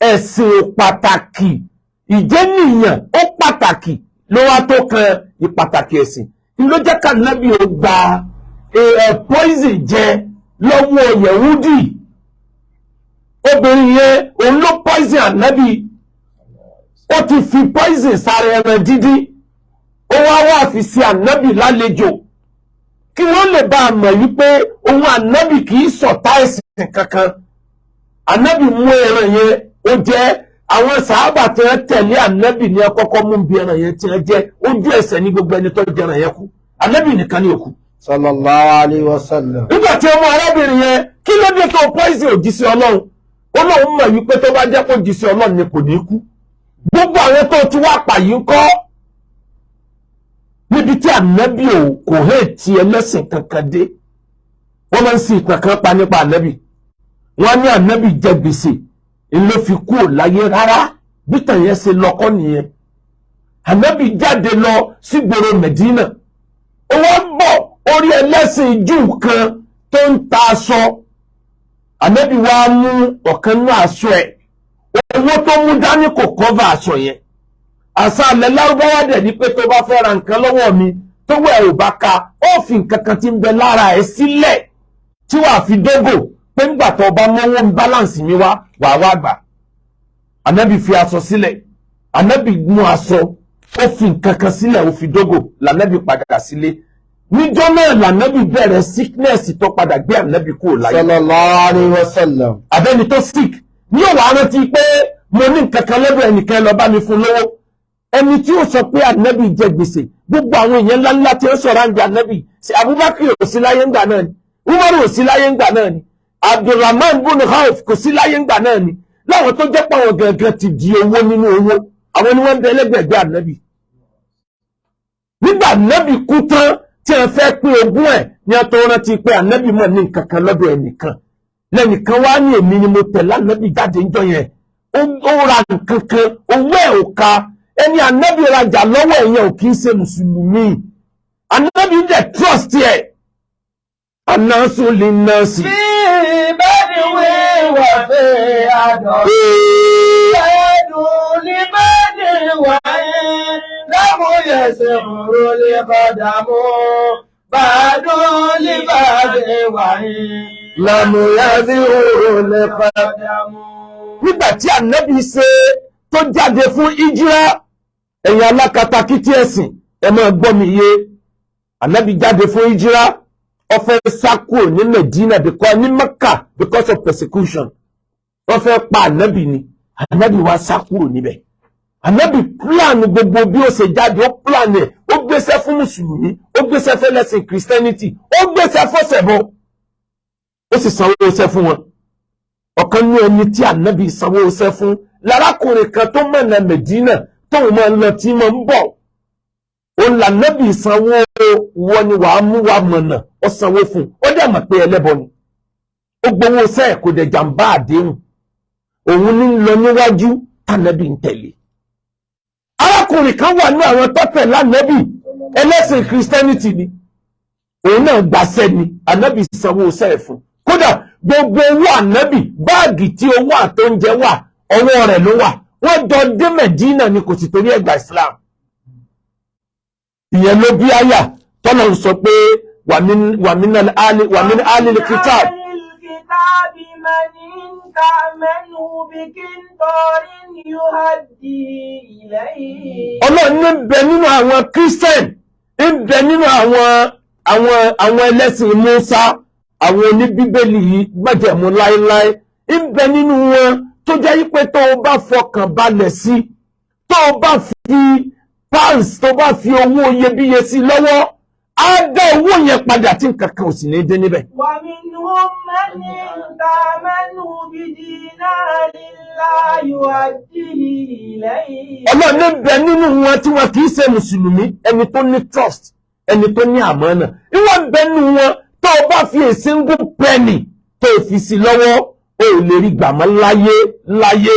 ẹ̀sìn pàtàkì, ìjẹ́nìyàn ó pàtàkì ló wá tó kan ìpàtàkì ẹ̀sìn. Ló jẹ́ ká Ànábì ó gba poison jẹ lọ́wọ́ Yẹ̀húdì. Obìnrin yẹn òun ló poison Ànábì. Ó ti fi poison sára ẹran dídí. Ó wá fi sí Ànábì lálejò kí wọ́n lè bá a mọ̀ wípé òun Ànábì kì í ṣọ̀tá ẹ̀sìn kankan. Ànábì mú ẹran yẹn, ó jẹ́ àwọn sàhábà tí wọ́n tẹ̀lé Ànábì ní àkọ́kọ́ mú bí ẹran yẹn tí wọ́n jẹ́, ojú ẹsẹ̀ ní gbogbo ẹni tó jẹ ẹran yẹn kú. Ànábì nìkan ni ó kú. Sallallahu alaihi wasallam. Nígbà tí ọmọ arábìnrin yẹn, kí ló dé tó poison òjíṣẹ́ Ọlọ́run? Ọlọ́run mọ̀ wípé tó bá jẹ́ kó òjíṣẹ́ Ọlọ́run ni kò ní kú. Gbogbo àwọn tó ti wá pàyí ń kọ́. Níbi tí Ànábì kò hẹ́ẹ̀tì ẹlẹ́sìn kankan dé, wọ́n máa ń sin ìtàn kan pa nípa Ànábì. Wọ́n ní Ànábì jẹ gbèsè ló fi kú ò láyé rárá, bí tàn yẹn ṣe lọ́kọ́ nìyẹn. Ànábì jáde lọ sígboro Mẹ̀dínà, ó wá ń bọ̀ orí ẹlẹ́sìn Júù kan tó ń ta aṣọ. Ànábì wá mú ọ̀kan nínú aṣọ ẹ̀, owó tó mú dání kò kọ́va aṣọ yẹn. Àṣà alẹ́ Lárúbáwá dẹ̀ ní pé tó bá fẹ́ ra nǹkan lọ́wọ́ mi tó wẹ̀ ò bá ka, ó fi nǹkan kan tí ń bẹ lára ẹ̀ sílẹ̀ tí wàá fi dógò pé ńgbà tó bá mọ́wọ́ ń báláǹsì mi wá wàá wá gbà. Ànábì fi aṣọ sílẹ̀, Ànábì mú aṣọ, ó fi nǹkan kan sílẹ̀, ó fi dógò, l'Ànábì padà sílé. Níjọ́ náà l'Ànábì bẹ̀rẹ̀ sickness tó padà gbé Ànábì kúrò láyé. Sallallahu alaihi wasallam. Àbẹ́ni tó sick ní òwò rántí pé mo ní nǹkan kan lọ́dọ̀ ẹnìkan lọ bá mi fún lówó. Ẹni tí ó sọ pé Ànábì jẹ gbèsè, gbogbo àwọn èèyàn ńláńlá tí ó sọ̀rọ̀ àǹjẹ́ Ànábì, ṣe Abubakar ò sí láyé ńgbà náà ni, Umar ò sí láyé ńgbà náà ni, Abdulrahman bin Auf kò sí láyé ńgbà náà ni. Láwọn tó jẹ́ pàwọn gangan ti di owó nínú owó, àwọn ni wọ́n ń bẹ lẹ́gbẹ̀ẹ́gbẹ́ Ànábì. Nígbà Ànábì kú tán tí wọ́n fẹ́ pín ogún ẹ̀ ní wọ́n tó rántí pé Ànábì mọ̀ ní nǹkan kan lọ́dọ̀ ẹnìkan. Lẹ́nìkan wá ní èmi ni mo tẹ̀lé Ànábì jáde ńjọ́ yẹn. Ó ra nǹkan kan, owó ẹ̀ ò ka. Ẹni Ànábì rajà lọ́wọ́ ẹ̀yẹn ò kì í ṣe Mùsùlùmí. Ànábì dẹ̀ trust ẹ̀. Anasu lè nà sí. Bí bẹ́ẹ̀ni wíwà fi àdọ̀rí. Ẹ̀dùn ní bẹ́ẹ̀ni wáyé. لم يسر القدم بعد لبعد وإن لم يسر القدم. القدم. Nígbà tí ànábì ṣe tó jáde fún ìjírá, ẹ̀yin alákatakítí ẹ̀sìn ẹ máa gbọ́ mi yé. Ànábì jáde fún ìjírá, ó fẹ́ sá kúrò ní Medina ní Mecca because of persecution. Wọ́n fẹ́ pa ànábì ni, ànábì wá sá kúrò níbẹ̀. Ànábì plan gbogbo bí ó ṣe jáde, ó plan ẹ̀, ó gbéṣẹ́ fún Mùsùlùmí, ó gbéṣẹ́ fún ẹlẹ́sìn Christianity, ó gbéṣẹ́ fún ṣẹbọ. Ó sì sanwó iṣẹ́ fún wọn. Ọ̀kan ní ẹni tí ànábì sanwó iṣẹ́ fún lárákùnrin kan tó mọ̀nà Medina tóun máa ń lọ tí máa ń bọ̀. Òun lànábì sanwó wọn ni wàá mú wa mọ̀nà, ó sanwó fún un, ó dẹ̀ mọ̀ pé ẹlẹ́bọ ni. Ó gbowó iṣẹ́ kò dẹ̀ jàǹbá àdéhùn. Òun ní lọ níwájú tànábì ń tẹ̀lé. Arákùnrin kan wà ní àwọn tọ́tẹ̀ lánàbì ẹlẹ́sìn Christianity ni. Òun náà gbàṣẹ́ ni, ànábì sanwó iṣẹ́ fún. Kódà gbogbo owó ànábì, báàgì tí owó àtóúnjẹ wà, ọwọ́ rẹ̀ ló wà. Wọ́n jọ dé Medina ni kò sì torí ẹ̀gbà Islam. Ìyẹn ló bí àyà tọ́nà ń sọ pé wà mí alil kitab. Ọlọ́run ní bẹ nínú àwọn Christian, ń bẹ nínú àwọn ẹlẹ́sìn Musa, àwọn oníbíbélì yìí májẹ̀mú láéláé, ń bẹ nínú wọn tó jẹ́ wípé tó o bá fọkàn balẹ̀ sí, tó o bá fi pounds, tó o bá fi owó iyebíye sí lọ́wọ́, á dá owó yẹn padà tí nǹkan kan ò sì ní dé níbẹ̀. ومنهم من تأمنه بدينار لا يؤديه إليه. Ọlọ́run ní bẹ nínú wọn tí wọn kì í ṣe Mùsùlùmí, ẹni tó ní trust, ẹni tó ní àmánà. Ìwọ́n bẹ nínú wọn tó o bá fi a single penny tó o fi sí lọ́wọ́, o ò lè rí gbà mọ́ láyé.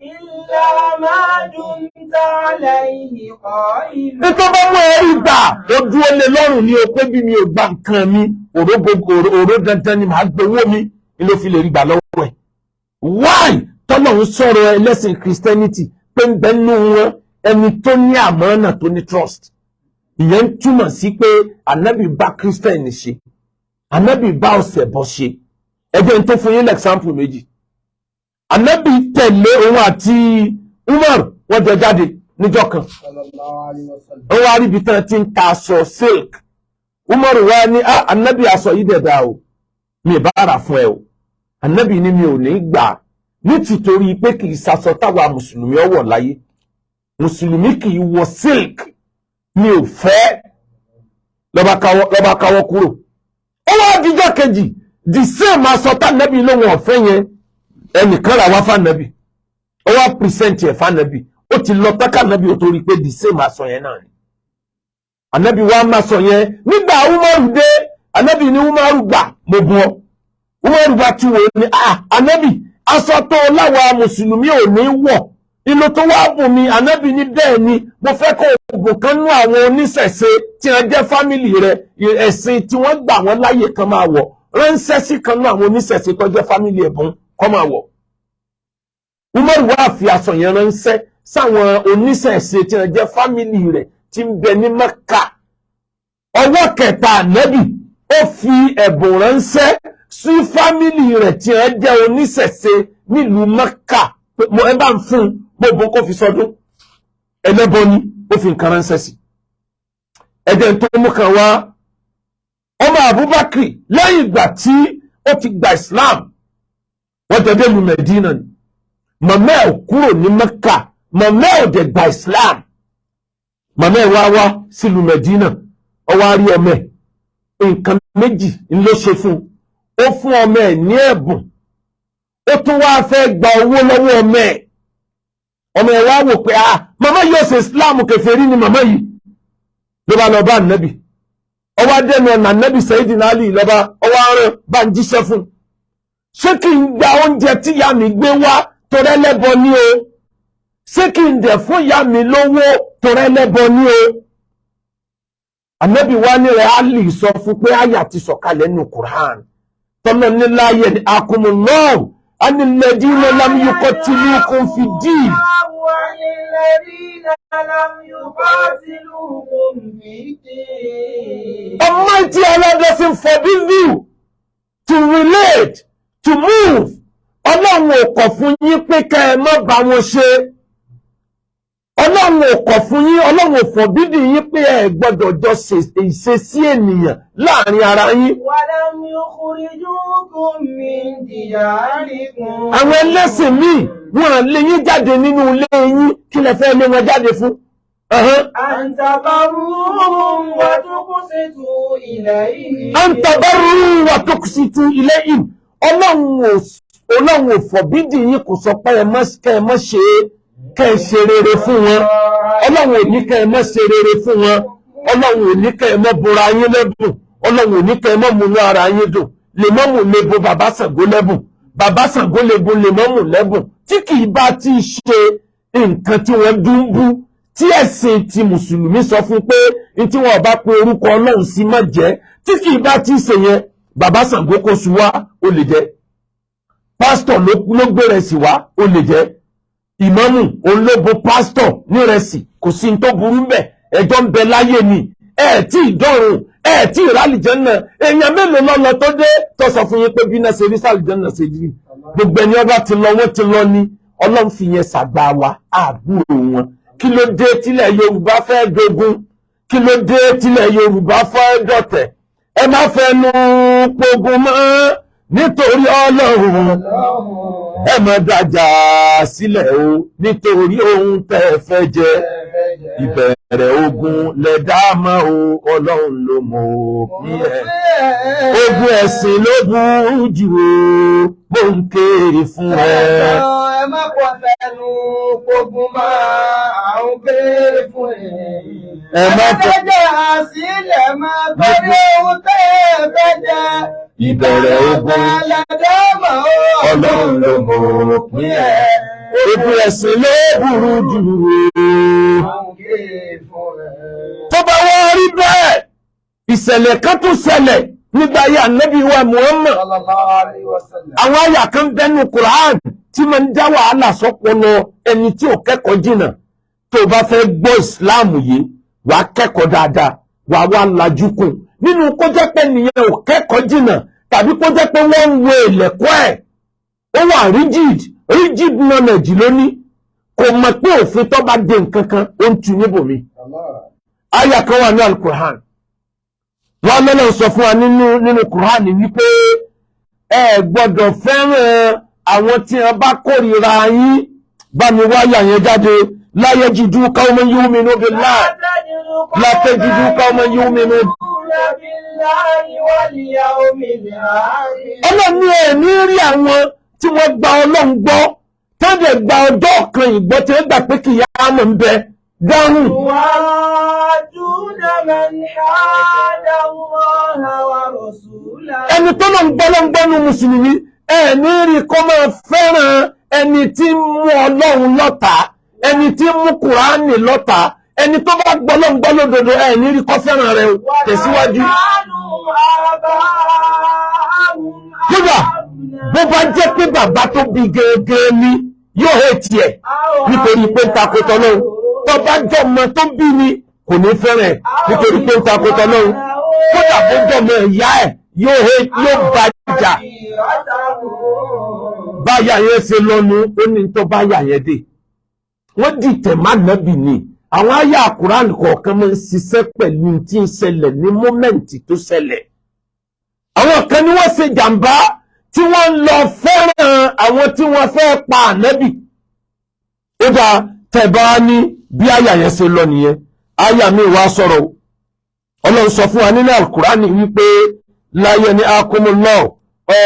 إلا ما دمت عليه قائما. Nítorí bá mú ẹ̀rí gbà, ó dúró lé lọ́rùn ní o pé bí mi ò gba nǹkan mi, òró dandan ni màá gbowó mi, ni ló fi lè rí gbà lọ́wọ́ ẹ̀. Why? Tọ́lọ̀ ń sọ̀rọ̀ ẹlẹ́sìn Christianity pé ń bẹ nínú wọn ẹni tó ní àmánà tó ní trust. Ìyẹn ń túmọ̀ sí pé ànábì bá Christian ṣe, ànábì bá ọ̀sẹ̀ bọ́ ṣe. Ẹ jẹ́ n tó fún yín example méjì. Ànábì tẹ̀lé òun àti Umar wọ́n jọ jáde níjọ́ kan. Ó wá rí ibi tán tí ń ta aṣọ silk. Umar wá ní ànábì aṣọ yìí dẹ̀dà o, mi bá rà fún ẹ o. Ànábì ní mi ò ní gbà nítorí pé kì í ṣaṣọ táwa Mùsùlùmí ọwọ́ láyé. Mùsùlùmí kì í wọ silk, mi ò fẹ́. Lọ́ba káwọ́ kúrò. Ó wá díjọ́ kejì, the same aṣọ tánàbì lóhun ọ̀fẹ́ yẹn, ẹnìkan rà wá fánàbì, ó wá present ẹ̀ fánàbì, ó ti lọ tán kánàbì ó torí pé the same aṣọ yẹn náà ni. Ànábì wá máa sọ yẹn, nígbà Umaru dé, ànábì ní Umaru gbà, mo bu ọ. Umaru bá ti wò ní, ànábì, aṣọ tó láwa Mùsùlùmí ò ní wọ̀, inú tó wá bùn mi, ànábì ní bẹ́ẹ̀ ni, mo fẹ́ kó bùn kan nú àwọn oníṣẹ̀ṣe tí wọ́n jẹ́ fámìlì rẹ̀, ẹ̀sìn tí wọ́n gbà wọ́n láyè kan máa wọ̀, ránṣẹ́ sí kan nú àwọn oníṣẹ̀ṣe tó jẹ́ fámìlì ẹ̀bùn kọ́ máa wọ̀. Umaru wá fi aṣọ yẹn ránṣẹ́ sáwọn oníṣẹ̀ṣe tí wọ́n jẹ́ fámìlì rẹ̀ tí ń bẹ ní Mẹ́kà. Ọwọ́ kẹta ànábì ó fi ẹ̀bùn ránṣẹ́ sí fámìlì rẹ̀ tí wọ́n jẹ́ oníṣẹ̀ṣe nílùú Mẹ́kà. Ẹ bá ń fún un bó kó fi sọdún, ẹlẹ́bọ ni ó fi nǹkan ránṣẹ́ sí. Ẹ̀jẹ̀ tó mú kan wá, ọmọ Abubakar lẹ́yìn ìgbà tí ó ti gba Islam, wọ́n jọ dé lu Medina ni. Màmá ẹ̀ kúrò ní Mẹ́kà, màmá ẹ̀ dẹ̀ gba Islam. Màmá ẹ̀ wá sílùú Medina, ó wá rí ọmọ ẹ̀. Nǹkan méjì ló ṣe fún un. Ó fún ọmọ ẹ̀ ní ẹ̀bùn. Ó tún wá fẹ́ gba owó lọ́wọ́ ọmọ ẹ̀. Ọmọ ẹ̀ wá wò pé màmá yóò ṣe Islam kèfèrí ni màmá yìí. Ló bá lọ bá ànábì. Ó wá dẹnu ọ̀nà ànábì Sayyidina Ali lọ́ba, ó wá rán bá ń jíṣẹ́ fún un. Ṣé kí n gba oúnjẹ tí ìyá mi gbé wá torí ẹlẹ́bọ ni o? Ṣé kí n dẹ̀ fún ìyá mi lówó torí ẹlẹ́bọ ni o? Ànábì wá ní rẹ̀ Ali sọ fún pé àyà ti sọ̀kalẹ̀ nínú Qur'an. Tọ́lọ́ ní la yanhakumullahu anil ladina lam yuqatilukum fid din. لم يقاتلوكم في الدين. Almighty Allah doesn't forbid you to relate, to move. Ọlọ́run ò kọ̀ fún yín pé kẹ́ ẹ má bá wọn ṣe. Ọlọ́run ò kọ̀ fún yín, Ọlọ́run ò forbid yín pé ẹ gbọ́dọ̀ jọ ṣe sí ènìyàn láàrin ara yín. وَلَمْ يُخْرِجُوكُم مِّن دِيَارِكُمْ. Àwọn ẹlẹ́sìn míì wọ́n lé yín jáde nínú ilé yín, kí lẹ fẹ́ lé wọn jáde fún? أَن تَبَرُّوهُمْ وَتُقْسِطُوا إِلَيْهِمْ. أن تبروا وتقسطوا إليهم. Ọlọ́run ò forbid yín, kò sọ pé ẹ má ṣe kẹ́ ẹ ṣe rere fún wọn. Ọlọ́run ò ní kẹ́ ẹ má ṣe rere fún wọn. Ọlọ́run ò ní kẹ́ ẹ má bora yín lẹ́bùn. Ọlọ́run ò ní kẹ́ ẹ má múnú ara yín dùn. Lèmọ́mù lè bo bàbá Ṣàngó lẹ́bùn. Bàbá Ṣàngó lè bo lèmọ́mù lẹ́bùn. Tí kì í bá ti ṣe nǹkan tí wọ́n dún bú, tí ẹ̀sìn ti mùsùlùmí sọ fún pé ní tí wọ́n bá pe orúkọ Ọlọ́run sí má jẹ́, tí kì í bá ti ṣe yẹn, bàbá Ṣàngó kó su wá, ó lè jẹ́. Pásítọ̀ ló gbére sí wá, ó lè jẹ́. Ìmámù òun ló bo pásítọ̀ nírẹsì, kò sí ní tó burú mbẹ̀, ẹjọ́ ń bẹ láyé ni. Tí ìdọ́rùn, tí ìrálìjẹ́nà, èèyàn mélòó lọ́lọ́ tó dé tó sọ fún yín pé bí náà ṣe rí sálìjẹ́nà ṣe rí. Gbogbo ẹni ọba ti lọ, wọ́n ti lọ ni. Ọlọ́run fi yẹn ṣàgbà wa, àbúrò wọn. Kí ló dé tílẹ̀ Yorùbá fẹ́ dogun? Kí ló dé tílẹ̀ Yorùbá fẹ́ dọ̀tẹ̀? Ẹ má fẹnu pogun mọ́ nítorí Ọlọ́run. Ẹ má dájà sílẹ̀ o nítorí ohun tẹ́ fẹ́ jẹ. Ìbẹ̀rẹ̀ ogun lẹ̀dá mọ́ o, Ọlọ́run ló mọ̀ òpin ẹ̀. Ogun ẹ̀sìn ló burú jù o, mo ń kéèrè fún ẹ. Ẹ má pọ̀ fẹnu pogun mọ́, àwọn béèrè fún ẹ. Ẹ má dájà sílẹ̀ mọ́ torí ohun tẹ́ fẹ́ jẹ. Ìbẹ̀rẹ̀ ogun lẹ̀dá mọ́ o, Ọlọ́run ló mọ̀ òpin ẹ̀. Ogun ẹ̀sìn ló burú jù o. Tó bá wá rí bẹ́ẹ̀, ìṣẹ̀lẹ̀ kan tún ṣẹlẹ̀ nígbà ayé Ànábì wa Muhammad. Àwọn àyà kan bẹnu Quran tí máa ń dá wàhálà sọ́pọlọ ẹni tí ò kẹ́kọ̀ọ́ jìnnà. Tó bá fẹ́ gbọ́ ìsìláàmù yìí, wà á kẹ́kọ̀ọ́ dáadáa, wà á wá lajú kùn. Nínú kó jẹ́ pé nìyẹn ò kẹ́kọ̀ọ́ jìnnà, tàbí kó jẹ́ pé wọ́n ń wo ẹ̀lẹ́kọ́ ẹ̀. Ó wà rigid knowledge lóní. Kò mọ̀ pé òfin tó bá dé nǹkan kan, ó ń tu níbòmí. Àyà kan wà ní Al-Qur'an. Wọ́n lọ́lọ́ sọ fún wa nínú Qur'an wípé ẹ gbọ́dọ̀ fẹ́ràn àwọn tí wọ́n bá kórìíra yín. Bá mi wáyà yẹn jáde. La yajidu qawman yu'minu billahi. La tajidu qawman yu'minu Ọlọ́run ní ẹ̀mí rí àwọn tí wọ́n gba Ọlọ́run gbọ́, tó dẹ̀ gba ọjọ́ kan ìgbọ́ tí wọ́n gbà pé kì í yá mọ̀ ń bẹ. Dáhùn. Ẹni tó lọ ń gbọ́lọ́ngbọ́nú Mùsùlùmí, ẹ̀mí rí kó máa fẹ́ràn ẹni tí ń mú Ọlọ́run lọ́tà, ẹni tí ń mú Kùránì lọ́tà, ẹni tó bá gbọ́lọ́ngbọ́ lódodo ẹ̀mí rí kó fẹ́ràn rẹ̀ tẹ̀síwájú. Kódà bó bá jẹ́ pé bàbá tó bí gẹ́gẹ́ ni yóò hate ẹ̀ nítorí pé ń takò tọ́lọ́run. Tó bá jọ ọmọ tó bí ni kò ní fẹ́ràn ẹ̀ nítorí pé ń takò tọ́lọ́run. Kódà bó jọ ọmọ ìyá ẹ̀ yóò bá jà. Báyà yẹn ṣe lọ́nu, ó ní tó báyà yẹn dé. Wọ́n dìtẹ̀ má nábì ni. Àwọn àyà Kùránì kọ̀ọ̀kan máa ń ṣiṣẹ́ pẹ̀lú tí ń ṣẹlẹ̀ ní mọ́mẹ́ǹtì tó ṣẹlẹ̀. Àwọn kan ni wọ́n ṣe jàǹbá tí wọ́n ń lọ fẹ́ràn àwọn tí wọ́n fẹ́ pa ànábì. Ó dáa tẹ̀bá ní bí àyà yẹn ṣe lọ nìyẹn. Àyà mi wá sọ̀rọ̀. Ọlọ́run sọ fún wa nínú Al-Kùránì wípé láyé ni akumullah,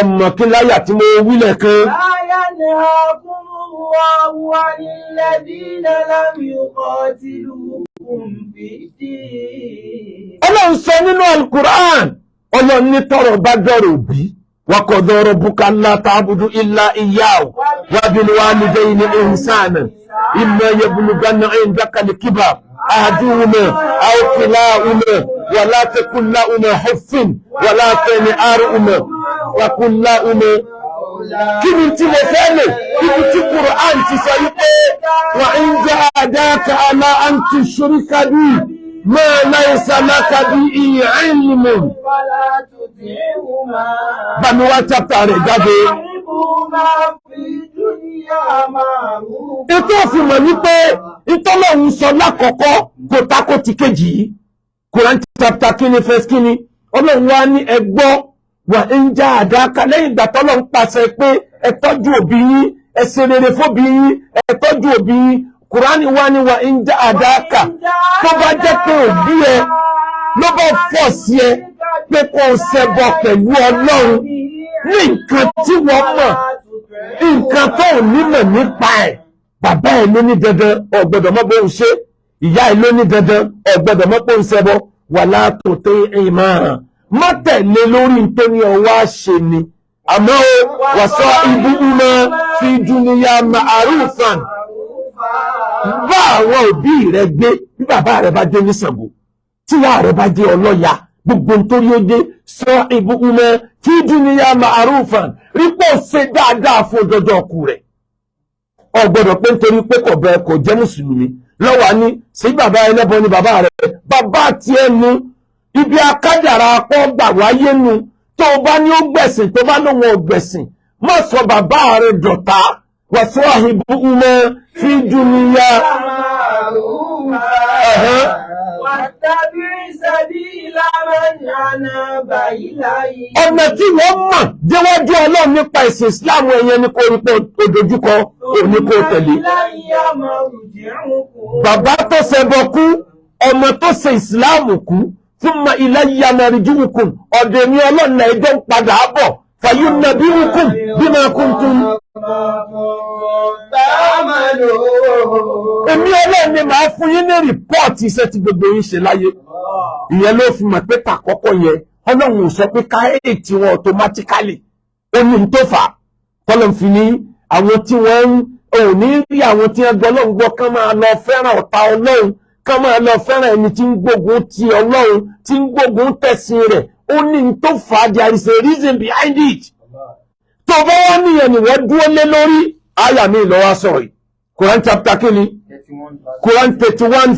ọmọ kí láyà tí mo wílẹ̀ kan. Láyé ni akumullahu alladhina lam yuqatilukum fid-din. Ọlọ́run sọ nínú Al-Kùránì, Ọlọ́run ní tọrọ bá dọ̀rọ̀ òbí. Wa qada rabbuka alla ta'budu illa iyyahu wa bil walidayni ihsana imma yablughanna 'indaka al-kibar ahaduhuma aw kilahuma wa la taqul lahuma uffin wa la tanharhuma wa qul lahuma kí ni tí mo fẹ́ lè ibi tí Qur'an ti sọ wípé wa in jahadaka ala an tushrika bi ma laysa laka bihi ilmun bami wá chapter rẹ̀ jáde ètò òfin mọ̀ wípé ìtọ́lọ́hun sọ lákọ̀ọ́kọ́ kò tako ti kejì yìí Quran chapter kíni verse kíni Ọlọ́run wá ní ẹgbọ́ wà ń já àdáka lẹ́yìn ìgbà tọ́lọ́run pàṣẹ pé ẹ tọ́jú òbí yín ẹ ṣe rere fóbi yín ẹ tọ́jú òbí yín Quran wá ní wà ń já àdáka tó bá jẹ́ pé òbí ẹ ló bá fọ̀ sí ẹ pé kó o ṣẹbọ pẹ̀lú Ọlọ́run ní nǹkan tí wọ́n mọ̀ nǹkan tó ò nímọ̀ nípa ẹ̀ bàbá ẹ̀ ló ní dandan ò gbọ́dọ̀ mọ̀ bó ń ṣe ìyá ẹ̀ ló ní dandan ò gbọ́dọ̀ mọ̀ bó ń ṣẹbọ wala tuti'ihima má tẹ̀lé lórí tó ní ọwọ́ àṣẹ ni àmọ́ wa sahibuhuma fi dunya ma'rufan bá àwọn òbí rẹ̀ gbé bí bàbá rẹ̀ bá dé ní Ṣàngó tí ìyá rẹ̀ bá dé ọlọ́ya gbogbo nítorí ó dé sahibuhuma fi dunya ma'rufan rí pọ̀ ṣe dáadáa fún ọjọ́jọ́ ọkù rẹ̀ ó gbọ́dọ̀ pé nítorí pé kò jẹ́ mùsùlùmí lọ́wọ́ ní sí bàbá ẹlẹ́bọ ni bàbá rẹ̀ bàbá tí ẹnu ibi akádàrà pọ́ gbà wáyé nu tó bá ní ó gbẹ̀sìn tó bá lóun ò gbẹ̀sìn má sọ bàbá rẹ̀ dọ̀tá wa sahibuhuma fi dunya ọ̀nà tí wọ́n mọ̀ déwájú Ọlọ́run nípa ìsìn Ìsìláàmù ẹ̀yẹn ní kó rí pé òdojúkọ òní kó tẹ̀lé bàbá tó ṣẹbọ kú ọmọ tó ṣe Ìsìláàmù kú thumma ilayya marji'ukum ọ̀dọ̀ mi Ọlọ́run ẹjọ́ ń padà bọ̀ fayunabbi'ukum bima kuntum èmi Ọlọ́run ni màá fún yín ní rìpọ́ọ̀tì iṣẹ́ tí gbogbo yín ṣe láyé ìyẹn ló fi mọ̀ pé tàkọ́kọ́ yẹn Ọlọ́run ò sọ pé ká èètì wọn automatically ó ní tó fà á tọ́lọ̀ fi ní àwọn tí wọ́n ò ní rí àwọn tí wọ́n gbọ́ Ọlọ́run gbọ́ kán máa lọ fẹ́ràn ọ̀tá Ọlọ́run kán máa lọ fẹ́ràn ẹni tí ń gbógun ti Ọlọ́run tí ń gbógun tẹ̀sìn rẹ̀ ó ní tó fà á there is a reason behind it tó bá wá níyẹn ni wọ́n dúró lé lórí àyà mi lọ́wọ́ sọ̀rọ̀ yìí Quran chapter kini Quran 31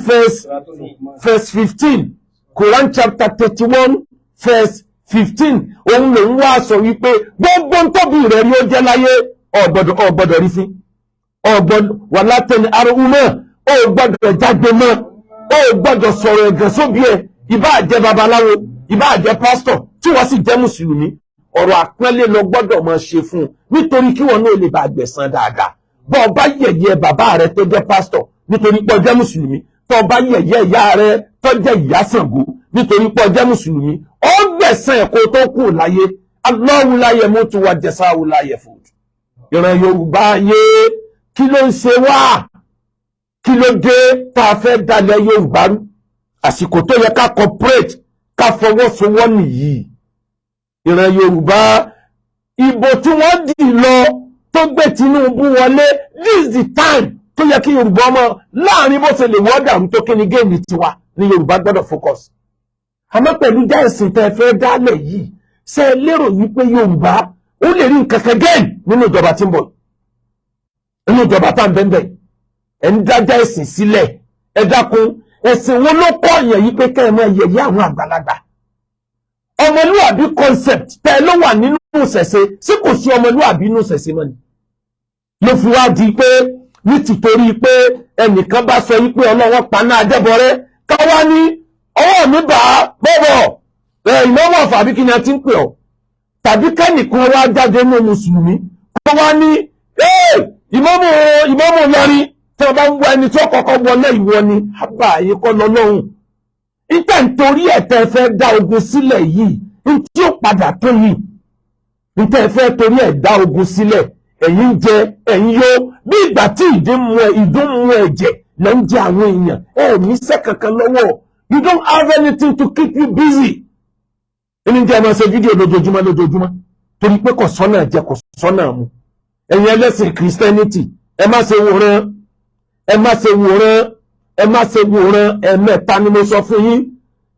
verse 15 Quran chapter 31 verse 15 òun ló ń wá sọ wípé gbogbo tóbi rẹ̀ rí ó jẹ́ láyé ọ̀gbọ́dọ̀ rí sí ọ̀gbọ́dọ̀ wà látẹni arúgbó ọ̀gbọ́dọ̀ jágbe mọ́ ọ̀gbọ́dọ̀ sọ̀rọ̀ ẹ̀gàn sóbi ẹ̀ ìbá jẹ́ babaláwo ìbá jẹ́ pásítọ̀ tí wọ́n sì jẹ́ mùsùlùmí ọ̀rọ̀ àpọ́nlé lọ gbọ́dọ̀ máa ṣe fún un nítorí kí wọn náà lè bá gbẹ̀san dáadáa bọ́ ọ bá yẹ̀yẹ́ bàbá rẹ tó jẹ́ pásítọ̀ nítorí pé ó jẹ́ mùsùlùmí tó bá yẹ̀yẹ́ ìyá rẹ tó jẹ́ ìyá Ṣàngó nítorí pé ó jẹ́ mùsùlùmí ó gbẹ̀san ẹ̀kọ́ tó kù láyé Allahu la yamutu wa jasa'u la yafut ìran Yorùbá ayé kí ló ń ṣe wá kí ló dé tá a fẹ́ dalẹ̀ Yorùbá rú àsìkò tó yẹ ká cooperate ká fọwọ́sowọ́ nìyí ìran Yorùbá ìbò tí wọ́n dì lọ tó gbé Tinubu wọlé this is the time tó yẹ kí Yorùbá ọmọ láàrin bó ṣe lè wọ́dà tó kí ni géèmì tiwa ní Yorùbá gbọ́dọ̀ focus àmọ́ pẹ̀lú jẹ́sìn tẹ́ fẹ́ dálẹ̀ yìí ṣe lérò wípé Yorùbá ó lè rí nǹkan kan gẹ́ẹ̀n nínú ìjọba tí ń bọ̀ nínú ìjọba tá ń bẹ́ẹ̀ ẹ̀ ń dájá ẹ̀sìn sílẹ̀ ẹ dákun ẹ̀sìn wo ló kọ́ yẹn yí pé kẹ́ ẹ máa yẹ̀yẹ́ àwọn àgbàlagbà ọmọlúwàbí concept tẹ́ ló wà nínú ìṣẹ̀ṣe sí kò sí ọmọlúwàbí nínú ìṣẹ̀ṣe mọ́ ni ló fi wá di pé ní tìtorí pé ẹnìkan bá sọ wípé Ọlọ́run paná Adébọrẹ́ káwá ní ọwọ́ mi bá bọ́bọ̀ ìnáwó àfàbí kí ni a ti ń pè ọ́ tàbí kẹ́nìkan wá jáde ní mùsùlùmí kó wá ní ìmámù lọrin tí wọ́n bá ń wọ ẹni tí ó kọ́kọ́ wọlé ìwọ ni àbá yìí kọ́ lọ́lọ́hùn ìtẹ̀ nítorí ẹ̀tẹ́ fẹ́ dá ogun sílẹ̀ yìí ní tí ó padà tó yìí ìtẹ̀ fẹ́ torí ẹ̀ dá ogun sílẹ̀ ẹ̀yin jẹ ẹ̀yin yó bí ìgbà tí ìdún mú ẹ̀jẹ̀ lẹ́ ń jẹ àwọn èèyàn ẹ̀ níṣẹ́ kankan lọ́wọ́ you don't have anything to keep you busy. ẹni jẹ́ ẹ máa ṣe fídíò lójoojúmọ́ torí pé kò sọ́nà jẹ kò sọ́nà mu ẹ̀yin ẹlẹ́sìn Christianity ẹ má ṣe wòran ẹ̀mẹ́ta ni mo sọ fún yín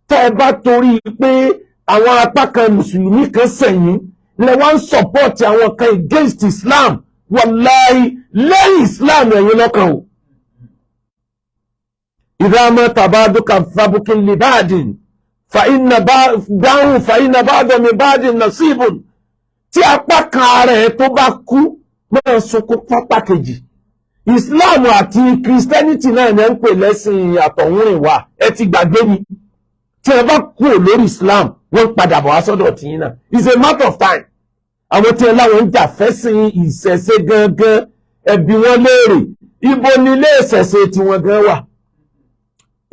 tẹ́ ẹ bá torí pé àwọn apá kan mùsùlùmí kan sẹ̀yìn lẹ wá ń support àwọn kan against Islam wallahi lẹ́yìn Islam ẹ̀yin lọ́kàn o. idha ma tabaduka fabukin libadin fa inna ba'da min ba'din nasibun. Tí apá kan rẹ̀ tó bá kú máa sunkún pápá kejì. Islam àti Christianity náà ní ń pè lẹ́sìn àtọ̀húnrìn wa ẹ ti gbàgbé ni. Tí ẹ bá kú lórí Islam wọ́n padà bọ̀ wá sọ́dọ̀ tìyín náà. It's a matter of time. Àwọn tí ẹ láwọn ń jà fẹ́sìn ìṣẹ̀ṣe gangan ẹbí wọn léèrè ibo ni ilé ìṣẹ̀ṣe tí wọ́n gan wà.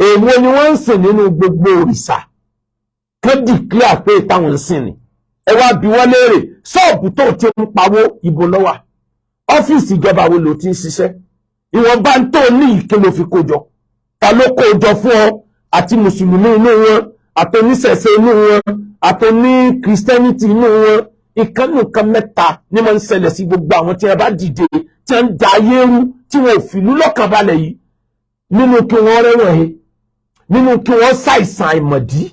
Èwo ni wọ́n ń sìn nínú gbogbo òrìṣà kán declare pé táwọn ń sìn ni. Ẹ wá bí wọ́n léèrè ṣọ́ọ̀bù tó ti ń pawó ibo ló wà. Ọ́fíìsì ìjọba wo ló ti ń ṣiṣẹ́. Ìwọ̀nba tó ní ìkìlò fi kó jọ. Ta ló kó jọ fún ọ àti mùsùlùmí inú wọn àtòníṣẹ̀ṣe inú wọn àtòní Christianity inú wọn. Ìkànnì kan mẹ́ta ní máa ń ṣẹlẹ̀ sí gbogbo àwọn tí wọ́n bá dìde tí wọ́n ń da ayé rú tí wọ́n ò fìlú lọ́kàn balẹ̀ yìí. Nínú kí wọ́n rẹ́wọ̀n he, nínú kí wọ́n ṣàìsàn àìmọ̀dí,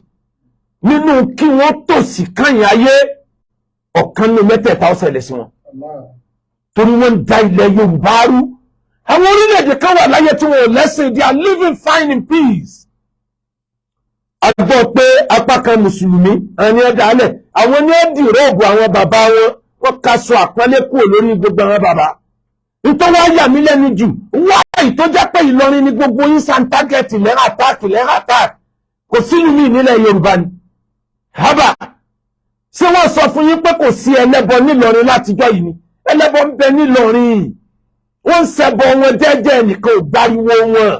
nínú kí wọ́n tòṣì kányìn ayé, ọ̀kan ní mẹ́tẹ̀ẹ̀ta ó ṣẹlẹ̀ sí wọn. Torí wọ́n ń da ilẹ̀ Yorùbá rú. Àwọn orílẹ̀-èdè kan wà láyé tí wọ́n ò lẹ́sìn, they are living fine in peace. A gbọ́ pé apá kan mùsùlùmí àwọn ẹ̀dá alẹ̀ àwọn ní ẹ̀dì rọ́ọ̀bù àwọn bàbá wọn wọ́n kaṣọ àpọ́nlé kúrò lórí gbogbo àwọn bàbá. Nítorí wọ́n yà mí lẹ́nu jù wáyé tó jẹ́ pé Ìlọrin ni gbogbo yín san tágẹ́ẹ̀tì lẹ́hìn àtàkì kò sí ìlú nílẹ̀ Yorùbá ni. Hábà ṣé wọ́n sọ fún yín pé kò sí ẹlẹ́bọ nílọrin látijọ́ yìí ni? Ẹlẹ́bọ ń bẹ nílọrin. Wọ́n ń ṣẹbọ wọn jẹ́jẹ́ nìkan ò gbáriwo wọn.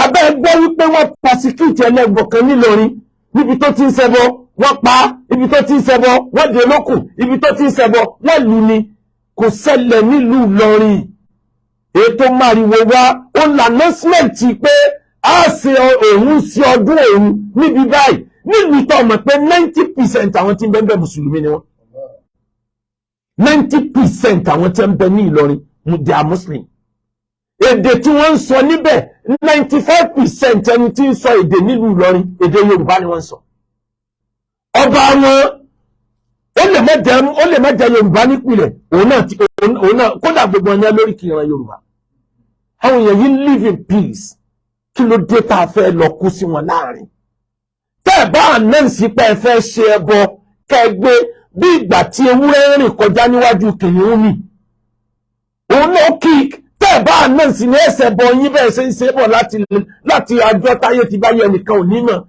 Abẹ́ gbọ́ wípé wọ́n prosecute ẹlẹ́bọ kan nílọrin níbi tó ti ń ṣẹbọ wọ́n pa, ibi tó ti ń ṣẹbọ wọ́n dè lókùn, ibi tó ti ń ṣẹbọ wọ́n lù ni. Kò ṣẹlẹ̀ nílùú Ìlọrin. Ètò màrìwò wa ó là announcement pé a ṣe òun sí ọdún òun níbi báyìí nílùú tó mọ̀ pé 90% àwọn tí ń bẹ mùsùlùmí ni wọ́n. 90% àwọn tí ń bẹ ní Ìlọrin they are Muslim. Èdè tí wọ́n ń sọ níbẹ̀ 95% ẹni tí ń sọ èdè nílùú Ìlọrin èdè Yorùbá ni wọ́n ń sọ. Ọba wọn ó lè má jẹ́ Yorùbá nípìnlẹ̀ òun náà kódà gbogbo ọ̀nà lórí kí ìran Yorùbá. Àwọn èèyàn yìí live in peace. Kí ló dé tá a fẹ́ lọ kú sí wọn láàrin? Tẹ́ ẹ̀ bá ànáǹsì pé ẹ fẹ́ ṣe ẹbọ kẹgbẹ́ bí ìgbà tí ewúrẹ́ rìn kọjá níwájú kìnìún ni. Òun náà kík tẹ́ ẹ̀ bá ànáǹsì ní ẹsẹ̀ bọ yín bẹ́ẹ̀ ṣe ń ṣe bọ̀ láti àjọ táyé ti bá yẹ nìkan ò ní mọ̀.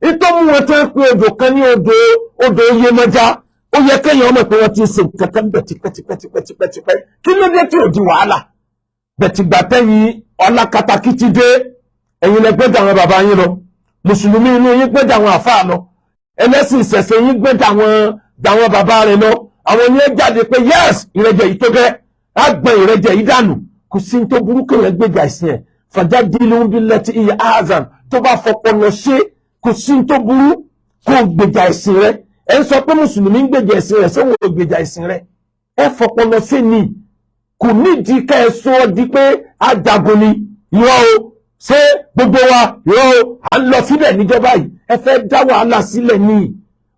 Ìtọ́ mú wọn tó ń pe odò kan ní odò Iyemọja. Ó yẹ kéèyàn mọ̀ pé wọ́n ti ń ṣe kankan bẹ̀ tipẹ́tipẹ́. Kí ló dé tí ò di wàhálà? Bẹ̀tìgbà tẹ́yìn ọlákatakí ti dé ẹ̀yin lẹ gbé dàwọn bàbá yín lọ. Mùsùlùmí inú yín gbé dàwọn àfáà lọ. Ẹlẹ́sìn ìṣẹ̀ṣẹ̀ yín gbé dàwọn bàbá rẹ̀ lọ. Àwọn ní ẹ jáde pé yes ìrẹ́jẹ yìí tó gẹ́ á gbọ́n ìrẹ́jẹ yìí dànù. Kò sí ní tó burú kéèyàn gbéjà ìsìn ẹ̀. Fajadilu billati hiya ahsan tó bá fọpọlọ ṣe kò sí ní tó burú kó gbèjà ìsìn rẹ̀. Ẹ ń sọ pé mùsùlùmí ń gbèjà ìsìn rẹ̀ sẹ́wọ̀n ò gbèjà ìsìn rẹ̀. Ẹ fọpọlọ ṣe ni kò nídìí ká ẹ sọ di pé ajagun ni ìwọ o ṣé gbogbo wa ìwọ o à ń lọ síbẹ̀ níjọba yìí ẹ fẹ́ dá wàhálà sílẹ̀ ní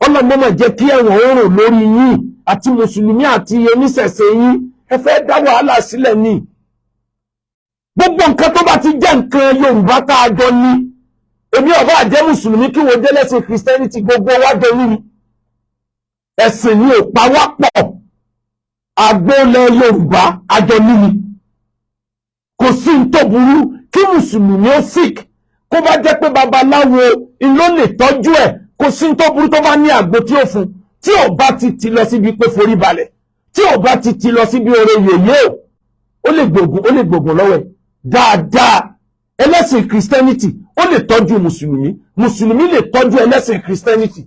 ọlọ́mọmọ jẹ́ kí ẹ̀wọ̀n oòrùn lórí yín àti mùsùlùmí àti oníṣẹ̀ṣe yín ẹ fẹ́ dá wàhálà sílẹ̀ ní. Gbogbo nǹkan tó bá ti jẹ́ nǹkan Yorùbá tá a jọ ní èmi ọba àjẹ́ mùsùlùmí kí wọ́n jẹ́lẹ́sìn Christianity gbogbo wa jọ ní ni ẹ̀sìn ni ò pa wá pọ̀ agbólẹ̀ Yorùbá àjọ ní ni. Kò sí ní tó burú kí mùsùlùmí ó sick kó bá jẹ́ pé babaláwo ló lè tọ́jú ẹ̀ kò sí ní tó burú tó bá ní àgbo tí ó fún tí ò bá ti lọ síbi pé forí balẹ̀ tí ò bá ti lọ síbi oore yèyé ó lè gbògùn lọ́wọ́ ẹ̀ dáadáa. Ẹlẹ́sìn Christianity ó lè tọ́jú mùsùlùmí lè tọ́jú ẹlẹ́sìn Christianity.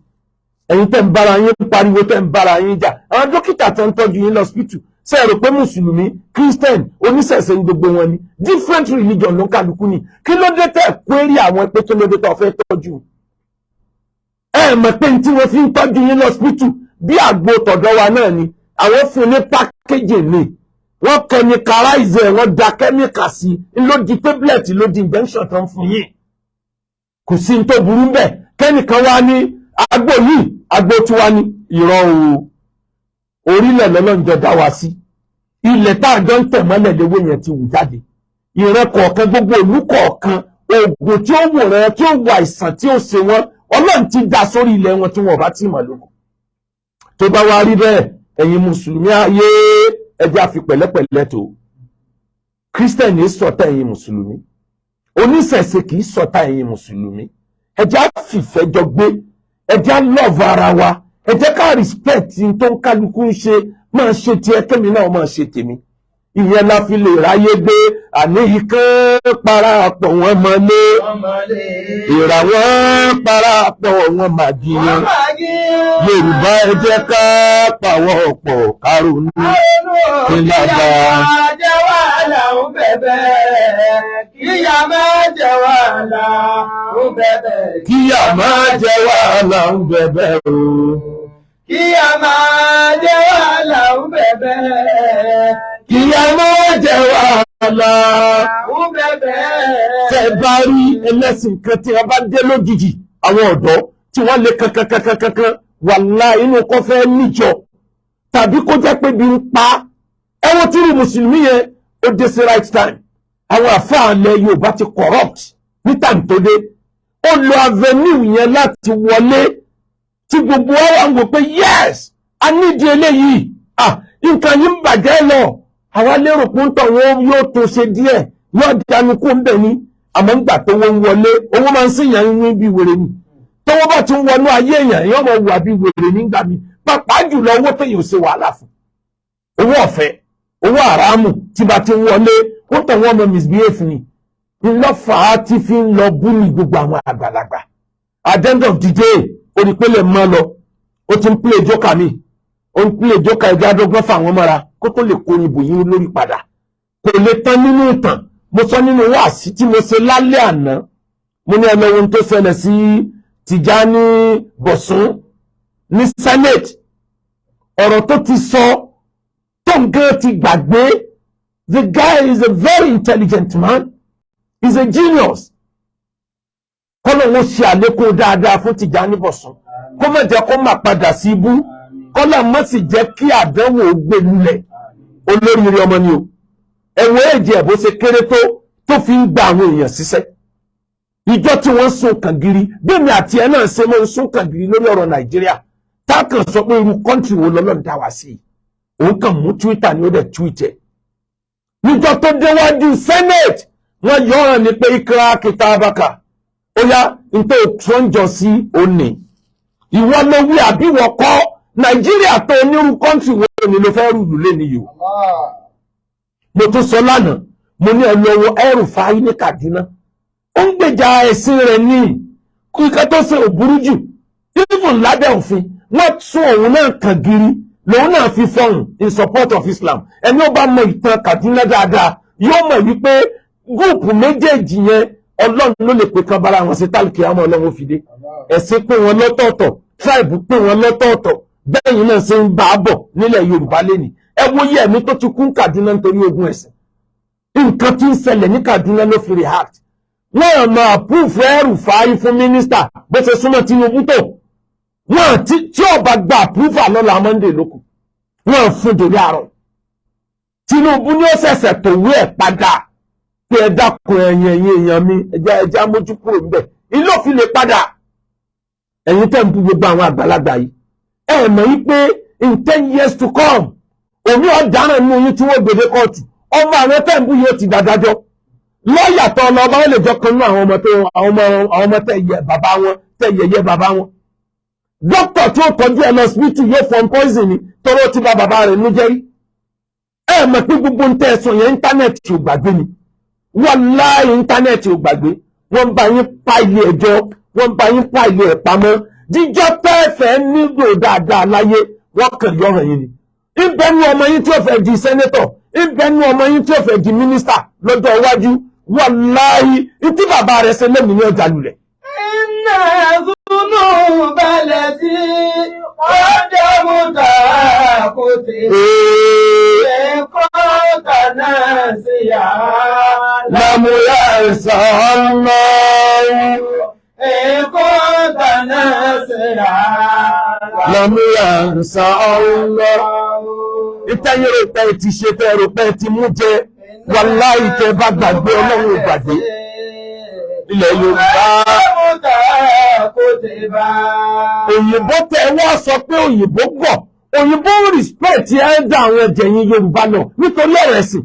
Ẹ̀yin tẹ́ ń bára yín pariwo tẹ́ ń bára yín jà àwọn dókítà tó ń tọ́jú yín lọ́sípítù ṣé ẹ rò pé mùsùlùmí Christian oníṣẹ̀ṣe gbogbo wọn ni different religion ló kálukú ni. Kí ló dé tẹ́ query àwọn pé kí ló dé tó fẹ́ tọ́jú? Ẹ mọ̀ pé tí wọ́n fi ń tọ́jú yín lọ́sípítù bí àgbo tọ̀dọ̀ wa náà ni àwọn fún ní pákéjì ni wọ́n chemicalize ẹ̀ wọ́n da chemical sí ló di tablet ló di injection tó ń fún yín. Kò sí ní tó burú bẹ́ẹ̀ kẹ́nìkan wá ní àgbo yìí àgbo tiwa ni ìrọ̀ orílẹ̀ lọ́lọ́njọ́ dá wa sí, ilẹ̀ tá àjọ ń tẹ̀ mọ́lẹ̀ léwé yẹn ti wù jáde, ìran kọ̀ọ̀kan gbogbo ìlú kọ̀ọ̀kan oògùn tí ó wò rẹ̀ tí ó wà àìsàn tí ó ṣe wọ́n Ọlọ́run ti dá sórí ilẹ̀ wọn tí wọ́n bá ti mọ̀ lóko. Tó bá wá rí bẹ́ẹ̀ ẹ̀yin mùsùlùmí ayé ẹjẹ́ àfi pẹ̀lẹ́pẹ̀lẹ́ tó, kírísítẹ̀nì sọ̀tá ẹ̀yin mùsùlùmí, oníṣẹ̀ṣe kì í sọ̀tá ẹ̀yin mùsùlùmí, ẹjẹ́ àfìfẹ́ jọ gbé, ẹjẹ́ lọ́ọ̀fù ara wa, ẹjẹ́ ká respect tó ń kálukú ń ṣe, máa ṣe tiẹ̀ kémi náà máa ṣe tèmi. Ìyẹn la fi lè ráyé gbé, àní ikán parapọ̀ wọn mọ́lé, ìrà wọn parapọ̀ wọn màgìyàn. Yorùbá ẹ jẹ́ ká pàwọ́ ọ̀pọ̀ kárùnú ìlàgbà. Jẹ́ wàhálà ń bẹ̀bẹ̀, kíyà máa jẹ́ wàhálà ń bẹ̀bẹ̀. Kíyà máa jẹ́ wàhálà ń bẹ̀bẹ̀ o. Kíyà máa jẹ́ wàhálà ń bẹ̀bẹ̀. Kíyà máa jẹ́ wàhálà ń bẹ̀bẹ̀. Tẹ́ bá rí ẹlẹ́sìn kan tí a bá dé lójijì, àwọn ọ̀dọ́ tí wọ́n lè kankankankankan wàlá inú kọ́ fẹ́ níjọ tàbí kó jẹ́ pé bí ń pa ẹwọ́n tí rí mùsùlùmí yẹn ó dé sí right time. Àwọn àfáàlẹ̀ Yorùbá ti corrupt ní time tó dé, ó lo avenue yẹn láti wọlé tí gbogbo wa wà ń wò pé yes a nídìí eléyìí, nǹkan yìí ń bàjẹ́ lọ, àwa lérò pé ń tọ̀ wọ́n yóò tó ṣe díẹ̀ yóò dánú kó ń bẹ̀ ní, àmọ́ ń gbà tó wọ́n ń wọlé owó máa ń sèyàn ń wí bí wèrè ni, tọwọ́ bá ti ń wọnú ayé èèyàn èèyàn máa wà bí wèrè nígbà mi, pàápàá jùlọ owó téèyàn ò ṣe wàhálà fún, owó ọ̀fẹ́ owó àràmù tí bá ti ń wọlé ó tọ̀ wọ́n mọ misbehave ni, ńlọ́fàá ti fi ń lọ bú ní gbogbo àwọn àgbàlagbà. At the end of the day onípele mọ́ lọ ó ti ń play joker mi, ó ń play joker ẹja dọ́gbọ́n fáwọn mọ́ra kó tó lè kó ìbò yín lórí padà, kò lè tán nínú ìtàn. Mo sọ nínú wáàsí tí mo ṣe lálẹ́ àná, mo ní ẹlọ́wọ́n tó ṣẹlẹ̀ sí Tìjání Bọ̀sún ní Senate, ọ̀rọ̀ tó ti sọ tó ń gẹ́ ti gbàgbé. The guy is a very intelligent man, he's a genius. Kọ́lọ̀ wọ́n ṣe àlékún dáadáa fún Tìjání Bọ̀sún, kó má jẹ́ kó má padà sí ibú, kọ́lọ̀ má sì jẹ́ kí àdánwò gbé lulẹ̀. Olóríire ọmọ ni o, ẹ̀wọ̀n èjì ẹ̀ bó ṣe kéré tó fi ń gba àwọn èèyàn ṣiṣẹ́. Ìjọ tí wọ́n sún kàngiri bẹ́ẹ̀ni àti ẹ̀ náà ṣe máa ń sún kàngiri lórí ọ̀rọ̀ Nàìjíríà, táàkàn sọ pé irú kọ́ńtì wo lọ́lọ́run dá wa sí, òun kàn mú Twitter ni ó dẹ̀ tweet ẹ̀. Níjọ tó déwájú Senate wọ́n yọ ọ̀ràn ní pé ikra kitabaka, ó yá nítorí òtúnjọ sí òní ìwọ ló wí àbí wọ́n kọ́. Nàìjíríà tó onírú kọ́ńtì wo ni ló fẹ́ rúlù lé nìyí. Mo tún sọ lánàá, mo ní ẹlọ́wọ́ El-Rufai ní Kaduna, ó ń gbèjà ẹ̀sìn rẹ̀ ní kíkẹ́ tó ṣe òbúrú jù, even lábẹ́ òfin wọ́n tún òun náà kàn gírí lòun náà fi fọ́hùn in support of Islam. Ẹni ó bá mọ ìtàn Kaduna dáadáa yóò mọ̀ wípé gúùpù méjèèjì yẹn Ọlọ́run ló lè pè kan bára wọn sí tálíkì àmọ́ Ọlọ́run fi dé. Ẹ̀sìn pé wọn lọ́tọ̀ọ̀tọ̀, tribe pé wọn lọ́tọ̀ọ̀tọ̀, bẹ́yìn náà ṣe ń bá a bọ̀ nílẹ̀ Yorùbá lénìí. Ẹ wo yẹ ẹ̀mí tó ti kún Kaduna nítorí ogun ẹ̀sìn. Nǹkan tí ń ṣẹlẹ̀ ní Kaduna ló fi react. Wọ́n máa approve El-Rufai fún mínísítà bó ṣe súnmọ́ Tinubu tó. Wọ́n tí ọba gba approval lọ́la Monday lókù, wọ́n fún dòrí àárọ̀. Tinubu ní ó ṣẹ̀ṣẹ̀ tòwé ẹ̀ padà pé ẹ dákun ẹ̀yin èèyàn mi ẹja mójú kúrò níbẹ̀. Ilé òfin lè padà. Ẹ̀yin tẹ́ ń bú gbogbo àwọn àgbàlagbà yìí. Ẹ mọ̀ yí pé in 10 years to come, òní ọ̀daràn nínú yín tí wọ́n gbèdé kóòtù. Ọmọ àwọn tẹ́ ń bú yóò ti dádájọ́. Lọ́ọ̀yà tó ọ̀nà ọba ó lè jọ kan nú àwọn ọmọ tẹ́ yẹ̀yẹ́ bàbá wọn. Dókítà tí ó tọ́jú ẹ lọ síbítù yóò fọ́n poison ni tọ́rọ tí bá bàbá rẹ̀ ló jẹ́rí. Ẹ mọ̀ pé gbogbo ń tẹ́ ẹ̀sùn yẹn íńtánẹ́ẹ̀tì ò gbàgbé ni. Wàláhì íńtánẹ́ẹ̀tì ò gbàgbé. Wọ́n bá yín pa ilé ẹjọ́, wọ́n bá yín pa ilé ẹ̀ pamọ́. Jíjọ́ tẹ́ẹ̀fẹ́ nílò dáadáa láyé, wọ́n kàn yọ̀ràn yín ni. Ìbẹ́nu ọmọ yín tí ó fẹ́ di sẹ́nétọ̀, ìbẹ́nu ọmọ yín tí ó fẹ́ di mínísítà lọ́jọ́ iwájú. Wàláhì ìtí bàbá rẹ̀ ṣe lẹ́mìí ní ọjà lulẹ̀. Balẹ̀ tí wọ́n jẹ́ mú tààkù tí ẹ̀kọ́ tànà sí lámúyá ìsànlọ́ ẹ̀kọ́ tànà sí lámúyà ń sa ọlọ́. ìtẹ́yìn rò pé ti ṣe tẹ́ rò pé ti mú jẹ wàláhì tẹ́ bá gbàgbé ọlọ́run ìgbàgbé. ilẹ̀ Yorùbá òyìnbó tẹ wá sọ pé òyìnbó gọ̀ òyìnbó respect ẹ̀dá àwọn ẹ̀jẹ̀yìn Yorùbá náà nítorí ọ̀rọ̀ ẹ̀sìn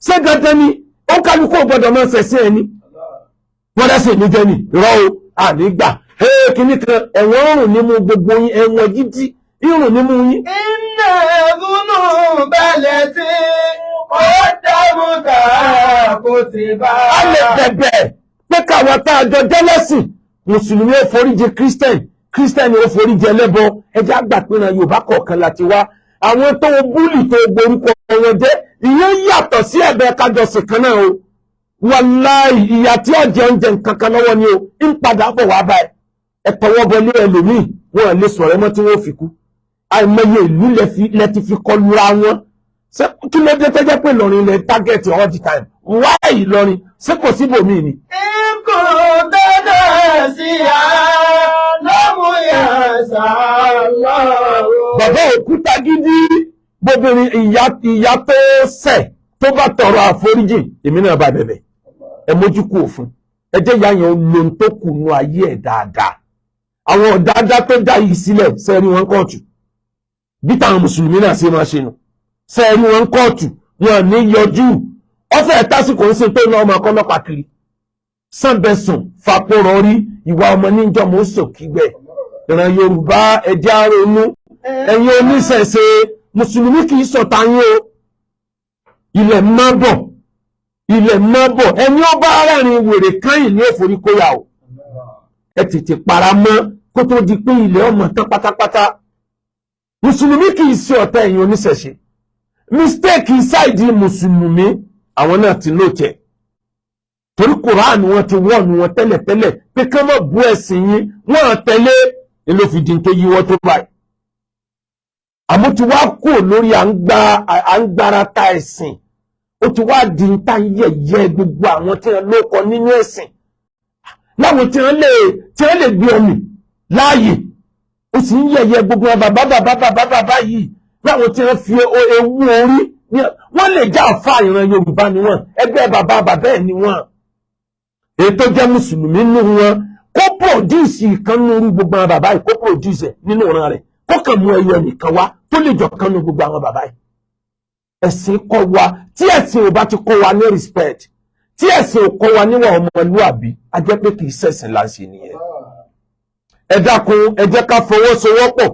ṣé dandan ni ó kálukú gbọdọ̀ máa ṣẹ̀sìn ẹni wọ́n dá sí ìlú jẹ́ ni rọ́ o ànígbà kìíní kan ẹ̀wọ̀n ọ̀rùn nímú gbogbo yín ẹ̀wọ̀n jíjí ìrùn nímú yín. iná ẹ̀gúnnù balẹ̀ tí ó dámúta kò ti bá. a lè bẹ̀bẹ̀ pé káwọn tá a jọ jẹ́lẹ́sìn mùsùlùmí ó foríjì kírísítẹ́nì ó foríjì ẹlẹ́bọ ẹjẹ́ àgbà pínran Yorùbá kọ̀ọ̀kan láti wá àwọn tó búlì tó gborúkọ wọn jẹ́ ìyẹn yàtọ̀ sí ẹ̀bẹ̀ kájọsìn kan náà o wàláì ìyà tí ọ̀jẹ̀ oúnjẹ nǹkan kan lọ́wọ́ ni o ń padà bọ̀ wá báyìí ẹ̀tọ́wọ́ bọ ilé ẹlòmíì wọn lè sọ̀rọ̀ mọ́ tí wọ́n fi kú àìmọye ìlú lẹ ti fi kọlu ra wọn kí ló dé tẹ́jẹ́ pé Ìlọrin lẹ target all the time why Ìlọrin ṣé kò síbòmíì ni. ikú tẹ́lẹ̀ sí àlọ́múyà sàlọ́. bàbá òkúta gidi bóbìnrin ìyá tó ṣẹ̀ tó bá tọrọ àforíjì èmi náà bá bẹ̀bẹ̀ ẹ mójú kú òfin ẹ jẹ́ ìyá yẹn lóhun tó kù nú ayé ẹ̀ dáadáa àwọn ọ̀dáadá tó dá yìí sílẹ̀ sẹ́ẹ̀rí wọn kóòtù bí táwọn mùsùlùmí náà ṣe máa ṣe nù sẹ́ẹ̀rí wọn kóòtù wọn ní yọjú ọ̀fẹ́ tásìkò ń sin tó ní ọmọ ọkọlọ́pàá kiri sànbẹ̀sùn fapòrọ̀ rí ìwà ọmọ níjọ́ mọ́ sòkígbẹ̀ ìran Yorùbá ẹ̀jẹ̀ àrònú ẹ̀yin oníṣẹ̀ṣe mùsùlùmí kì í sọ̀tà yín o ilẹ̀ mọ́bọ̀ ẹni ó bá rẹ́rìn wèrè káyìn ní òforí kóyà o ẹ tètè para mọ́ kó tó di pé ilẹ̀ ọmọ tán pátápátá mùsùlùmí kì í ṣe ọ̀tá ẹ̀yin oníṣẹ̀ṣe mistake ṣáìdì mùsùlùmí àwọn náà ti lóòtẹ́ torí Kùránì wọn ti wọ́ọ̀nù wọn tẹ́lẹ̀tẹ́lẹ̀ pé ká má bú ẹ̀sìn yín wọ́n tẹ́lẹ̀ ni ló fi di tó yíwọ́ tó báyìí àmọ́ ti wá kú lórí à ń gbára ta ẹ̀sìn ó ti wá di ń ta yẹ̀yẹ́ gbogbo àwọn tí wọ́n lóko nínú ẹ̀sìn láwọn tí wọ́n lè gbé ọmọ láàyè ó sì ń yẹ̀yẹ́ gbogbo bàbá yìí láwọn tí wọ́n fi ewu orí wọ́n lè já àfa ìran Yorùbá ni wọ́n ẹgbẹ́ bàbá ẹ̀ ni wọ́n èyí tó jẹ́ mùsùlùmí nínú wọn kó pòdúsì kan nínú gbogbo àwọn bàbá yìí kó pòdúsì nínú ìran rẹ̀ kó kàn mú ẹyọ nìkan wá tó lè jọ kan nínú gbogbo àwọn bàbá yìí ẹ̀sìn kọ́ wa tí ẹ̀sìn ò bá ti kọ́ wa ní respect tí ẹ̀sìn ò kọ́ wa níwà ọmọlúàbí a jẹ́ pé kì í ṣẹ̀sìn láṣẹ nìyẹn ẹ dákun ẹ jẹ́ ká fọwọ́sowọ́pọ̀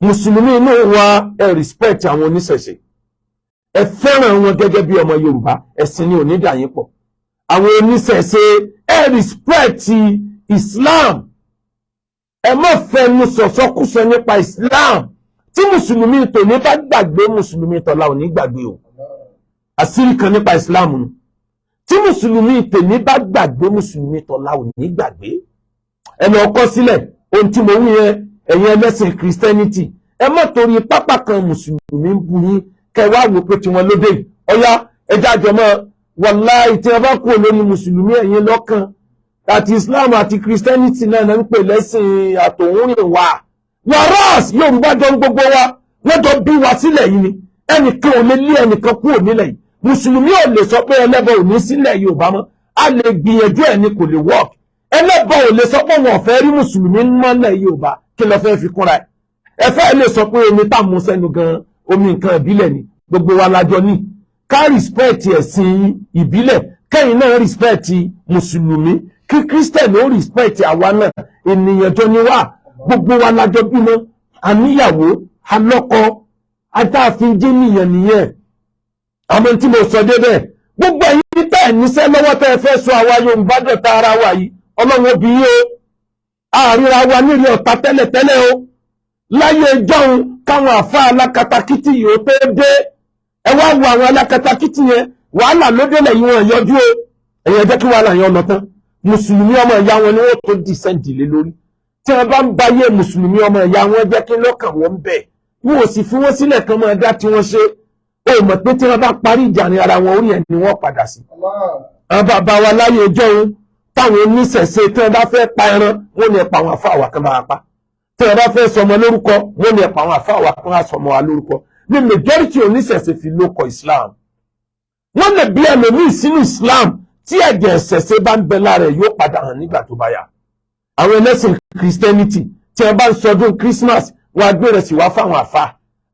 mùsùlùmí inú wa ẹ respect àwọn oníṣẹ̀ṣe ẹ fẹ́ràn wọn gẹ́gẹ́ bí ọmọ Yorùbá ẹ̀sìn ni ò ní dà yín pọ̀ àwọn oníṣẹ̀ṣe ẹ respect Islam ẹ má fẹnu sọ̀sọ́kúsọ nípa Islam tí mùsùlùmí tòní bá gbàgbé mùsùlùmí tọ̀la ò ní gbàgbé o àṣírí kan nípa Islam nù tí mùsùlùmí tòní bá gbàgbé mùsùlùmí tọ̀la ò ní gbàgbé ẹnu ọkọ sílẹ̀ ohun tí mo wí yẹn ẹ̀yin ẹlẹ́sìn Christianity ẹ má torí pápá kan mùsùlùmí ń bu yín kẹwàá wò pé tiwọn lóde ọyá ẹjẹ àjọmọ wàláì tí wọn bá kú lórí mùsùlùmí ẹ̀yin lọ́kàn àti Islam àti Christianity náà ń pè lẹ́sìn àtòhúnrìn wa wàrọ́ọ̀sì Yorùbá jọ ń gbogbo wa wọ́n jọ bí wa sílẹ̀ yìí ni ẹnìkan ò lè lé ẹnìkan kúrò nílẹ̀ yìí mùsùlùmí ò lè sọ pé ẹlẹ́bọ ò ní sílẹ̀ Yorùbá mọ́ a lè gbìyànjú ẹ̀ ní kò lè work ẹlẹ́bọ ò lè sọ pé wọn ò fẹ́ rí mùsùlùmí mọ́lẹ̀ Yorùbá kí lọ fẹ́ fi kúnra ẹ̀ ẹ fẹ́ lè sọ pé omi tá mú sẹ́nu gan omi nǹkan ìbílẹ̀ ni gbogbo wa lájọ ní ká respect ẹ̀sìn ìbílẹ̀ kẹ́yìn náà respect mùsùlùmí kí Christian ó respect àwa náà ènìyàn jọ ni wá gbogbo wa lájọ bímọ àníyàwó alọ́kọ adáàfin jẹ́ nìyẹn àmọ́ tí mo sọ débẹ̀ gbogbo ẹ̀yin tẹ́ níṣẹ́ lọ́wọ́ tẹ́ fẹ́ sọ àwa Yorùbá dọ̀tá ara wa yìí Ọlọ́run òbí yìí o àríra wa nírí ọ̀tá tẹ́lẹ̀tẹ́lẹ̀ o láyé jọun káwọn àfa alákatakítí yìí ó tó dé ẹ wá wo àwọn alákatakítí yẹn wàhálà ló délẹ̀ yìí wọn yọjú o ẹ̀yẹ jẹ́ kí wàhálà yẹn lọ tán mùsùlùmí ọmọ ìyá wọn ni wọ́n tó dìsẹ́ǹdì lé lórí tí wọ́n bá ń báyé mùsùlùmí ọmọ ìyá wọn jẹ́ kí lọ́kàn wọn bẹ̀ wọn ò sì fi wọ́n sílẹ̀ kan máa dá tí wọ́n ṣe ó mọ̀ pé tí wọ́n bá parí ìjà ní ara wọn orí ẹ̀ ni wọ́n padà sí. àwọn bàbá wa láyé ọjọ́ òun táwọn oníṣẹ̀ṣe tí wọ́n bá fẹ́ pa ẹran wọ́n ní ẹ̀pà àwọn afáwà kan máa pa tí ẹ bá fẹ́ sọmọ lórúkọ wọ́n ní ẹ̀pà àwọn àfáà wa kan á sọmọ wa lórúkọ ní majority oníṣẹ̀ṣe fi ló kọ Islam wọ́n lè bí ẹlòmíì sínú Islam tí ẹ̀jẹ̀ ẹ̀ṣẹ̀ṣe bá ń bẹ lára ẹ̀ yóò padà hàn nígbà tó bá yá àwọn ẹlẹ́sìn Christianity tí ẹ bá ń sọdún Christmas wọn á gbé rẹ̀ sí wá fáwọn àfáà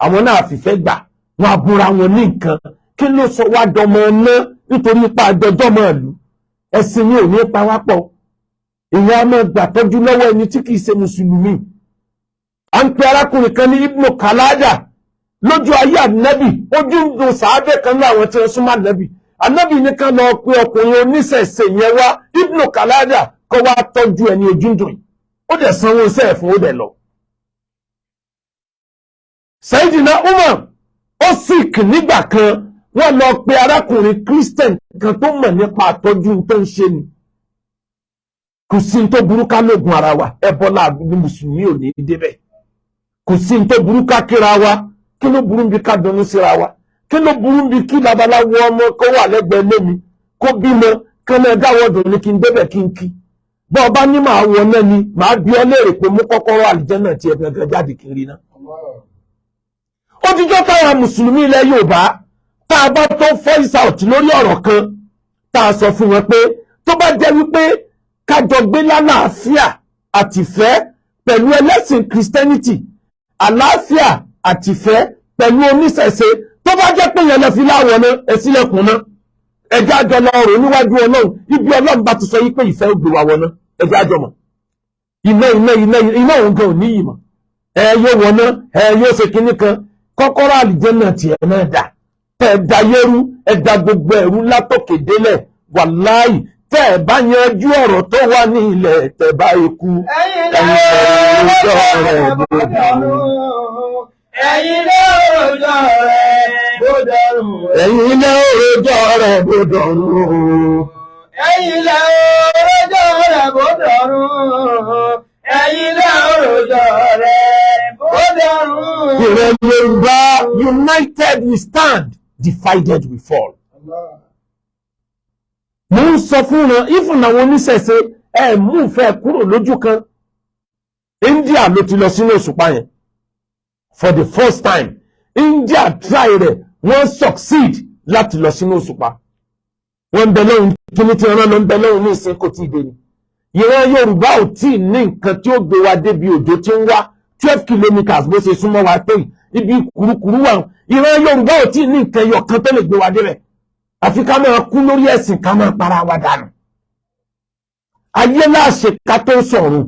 àwọn náà fìfẹ́ gbà wọn á búra wọn ní nǹkan kí ló sọ wá dọmọ ọ̀nà nítorí ipa àjọjọ́ mọ́ ìlú ẹ̀sìn ni ò ní pa wá pọ̀ ìyẹn a máa gbà tọ́jú lọ́wọ́ ẹni tí kìí ṣe mùsùlùmí à ń pe arákùnrin kan ní Ibnu Kalada lójú ayé ànábì ojú ń dùn sàábẹ̀ kan ní àwọn tí wọ́n súnmọ́ ànábì ànábì nìkan lọ pé ọkùnrin oníṣẹ̀ṣe yẹn wá Ibnu Kalada kó wá tọ́jú ẹni ojú ń dùn ó dẹ̀ sanwó iṣẹ́ fún ó dẹ̀ lọ. Sayyidina Umar ó sick nígbà kan wọ́n lọ pe arákùnrin Christian kan tó mọ̀ nípa àtọ́jú tó ń ṣe ni kò sí tó burú ká lóògùn ara wa ẹbọlá ní mùsùlùmí ò ní débẹ̀ kò sí tó burú ká kíra wa kí ló burú bí ká dunnú síra wa kí ló burú bí kí babaláwo ọmọ kó wà lẹ́gbẹ̀ẹ́ lémi kó bímọ kán náà dáwọ́dọ̀ ní kí n débẹ̀ kí n kí bọ́ ọba ní màá wọ náà ni màá bí ọ léèrè pé mú kọ́kọ́rọ́ àlìjẹ́nà tí ẹgbẹ̀gẹ̀ jáde kiri náà. ó ti jọ́ táwọn mùsùlùmí ilẹ̀ Yorùbá tá a bá tó voice out lórí ọ̀rọ̀ kan tá a sọ fún wọn pé tó bá jẹ́ wípé kájọ gbé lálàáfíà àtìfẹ́ pẹ̀lú ẹlẹ́sìn Christianity àlàáfíà àtìfẹ́ pẹ̀lú oníṣẹ̀ṣe tó bá jẹ́ pé yẹn lọ fi láwọn náà ẹ̀sílẹ̀kùn náà ẹjẹ́ àjọ lọ rò níwájú Ọlọ́run ibi Ọlọ́run bá ti sọ yí pé ìfẹ́ ó gbé wa wọ náà ẹjẹ́ àjọ mọ̀ iná òun gan ò níyì mọ̀ ẹ yóò wọ náà ẹ yóò ṣe kinní kan kọ́kọ́rọ́ àlìjẹ́nà tiẹ̀ náà dà tẹ̀ da yẹ́rú ẹ̀dá gbogbo ẹ̀rú látòkè délẹ̀ wàláì tẹ́ ẹ̀ bá yanjú ọ̀rọ̀ tó wà ní ilẹ̀ tẹ́ bá ikú ẹ̀yin lórúkọ rẹ̀ bó dọ̀run ẹ̀yin lórúkọ rẹ̀ bó dọ̀run ẹ̀yin lórúkọ rẹ̀ bó dọ̀run ẹ̀yin lórúkọ rẹ̀ bó dọ̀run. ìrẹ̀ Yorùbá united we stand divided we fall. mo ń sọ fún wọn ìfún àwọn oníṣẹ̀ṣe ẹ mú ìfẹ́ kúrò lójú kan India ló ti lọ sínú òṣùpá yẹn for the first time India try rẹ̀ wọ́n succeed láti lọ sínú òṣùpá wọ́n ń bẹ lọ́hùn kíní tí wọ́n lọ ń bẹ lọ́hùn ní ìsìn kò tí ì dé ni ìran Yorùbá ò tí ì ní nǹkan tí ó gbé wa débi òjò tí ń wá 12 kilometres bó ṣe súnmọ́ wa tó ibi kùrukùru wà ìran Yorùbá ò tí ì ní nǹkan ẹyọ kan tó lè gbé wa débẹ̀ àfi ká máa kú lórí ẹ̀sìn ká máa para wa dànù ayé láṣẹ ká tó sọ̀run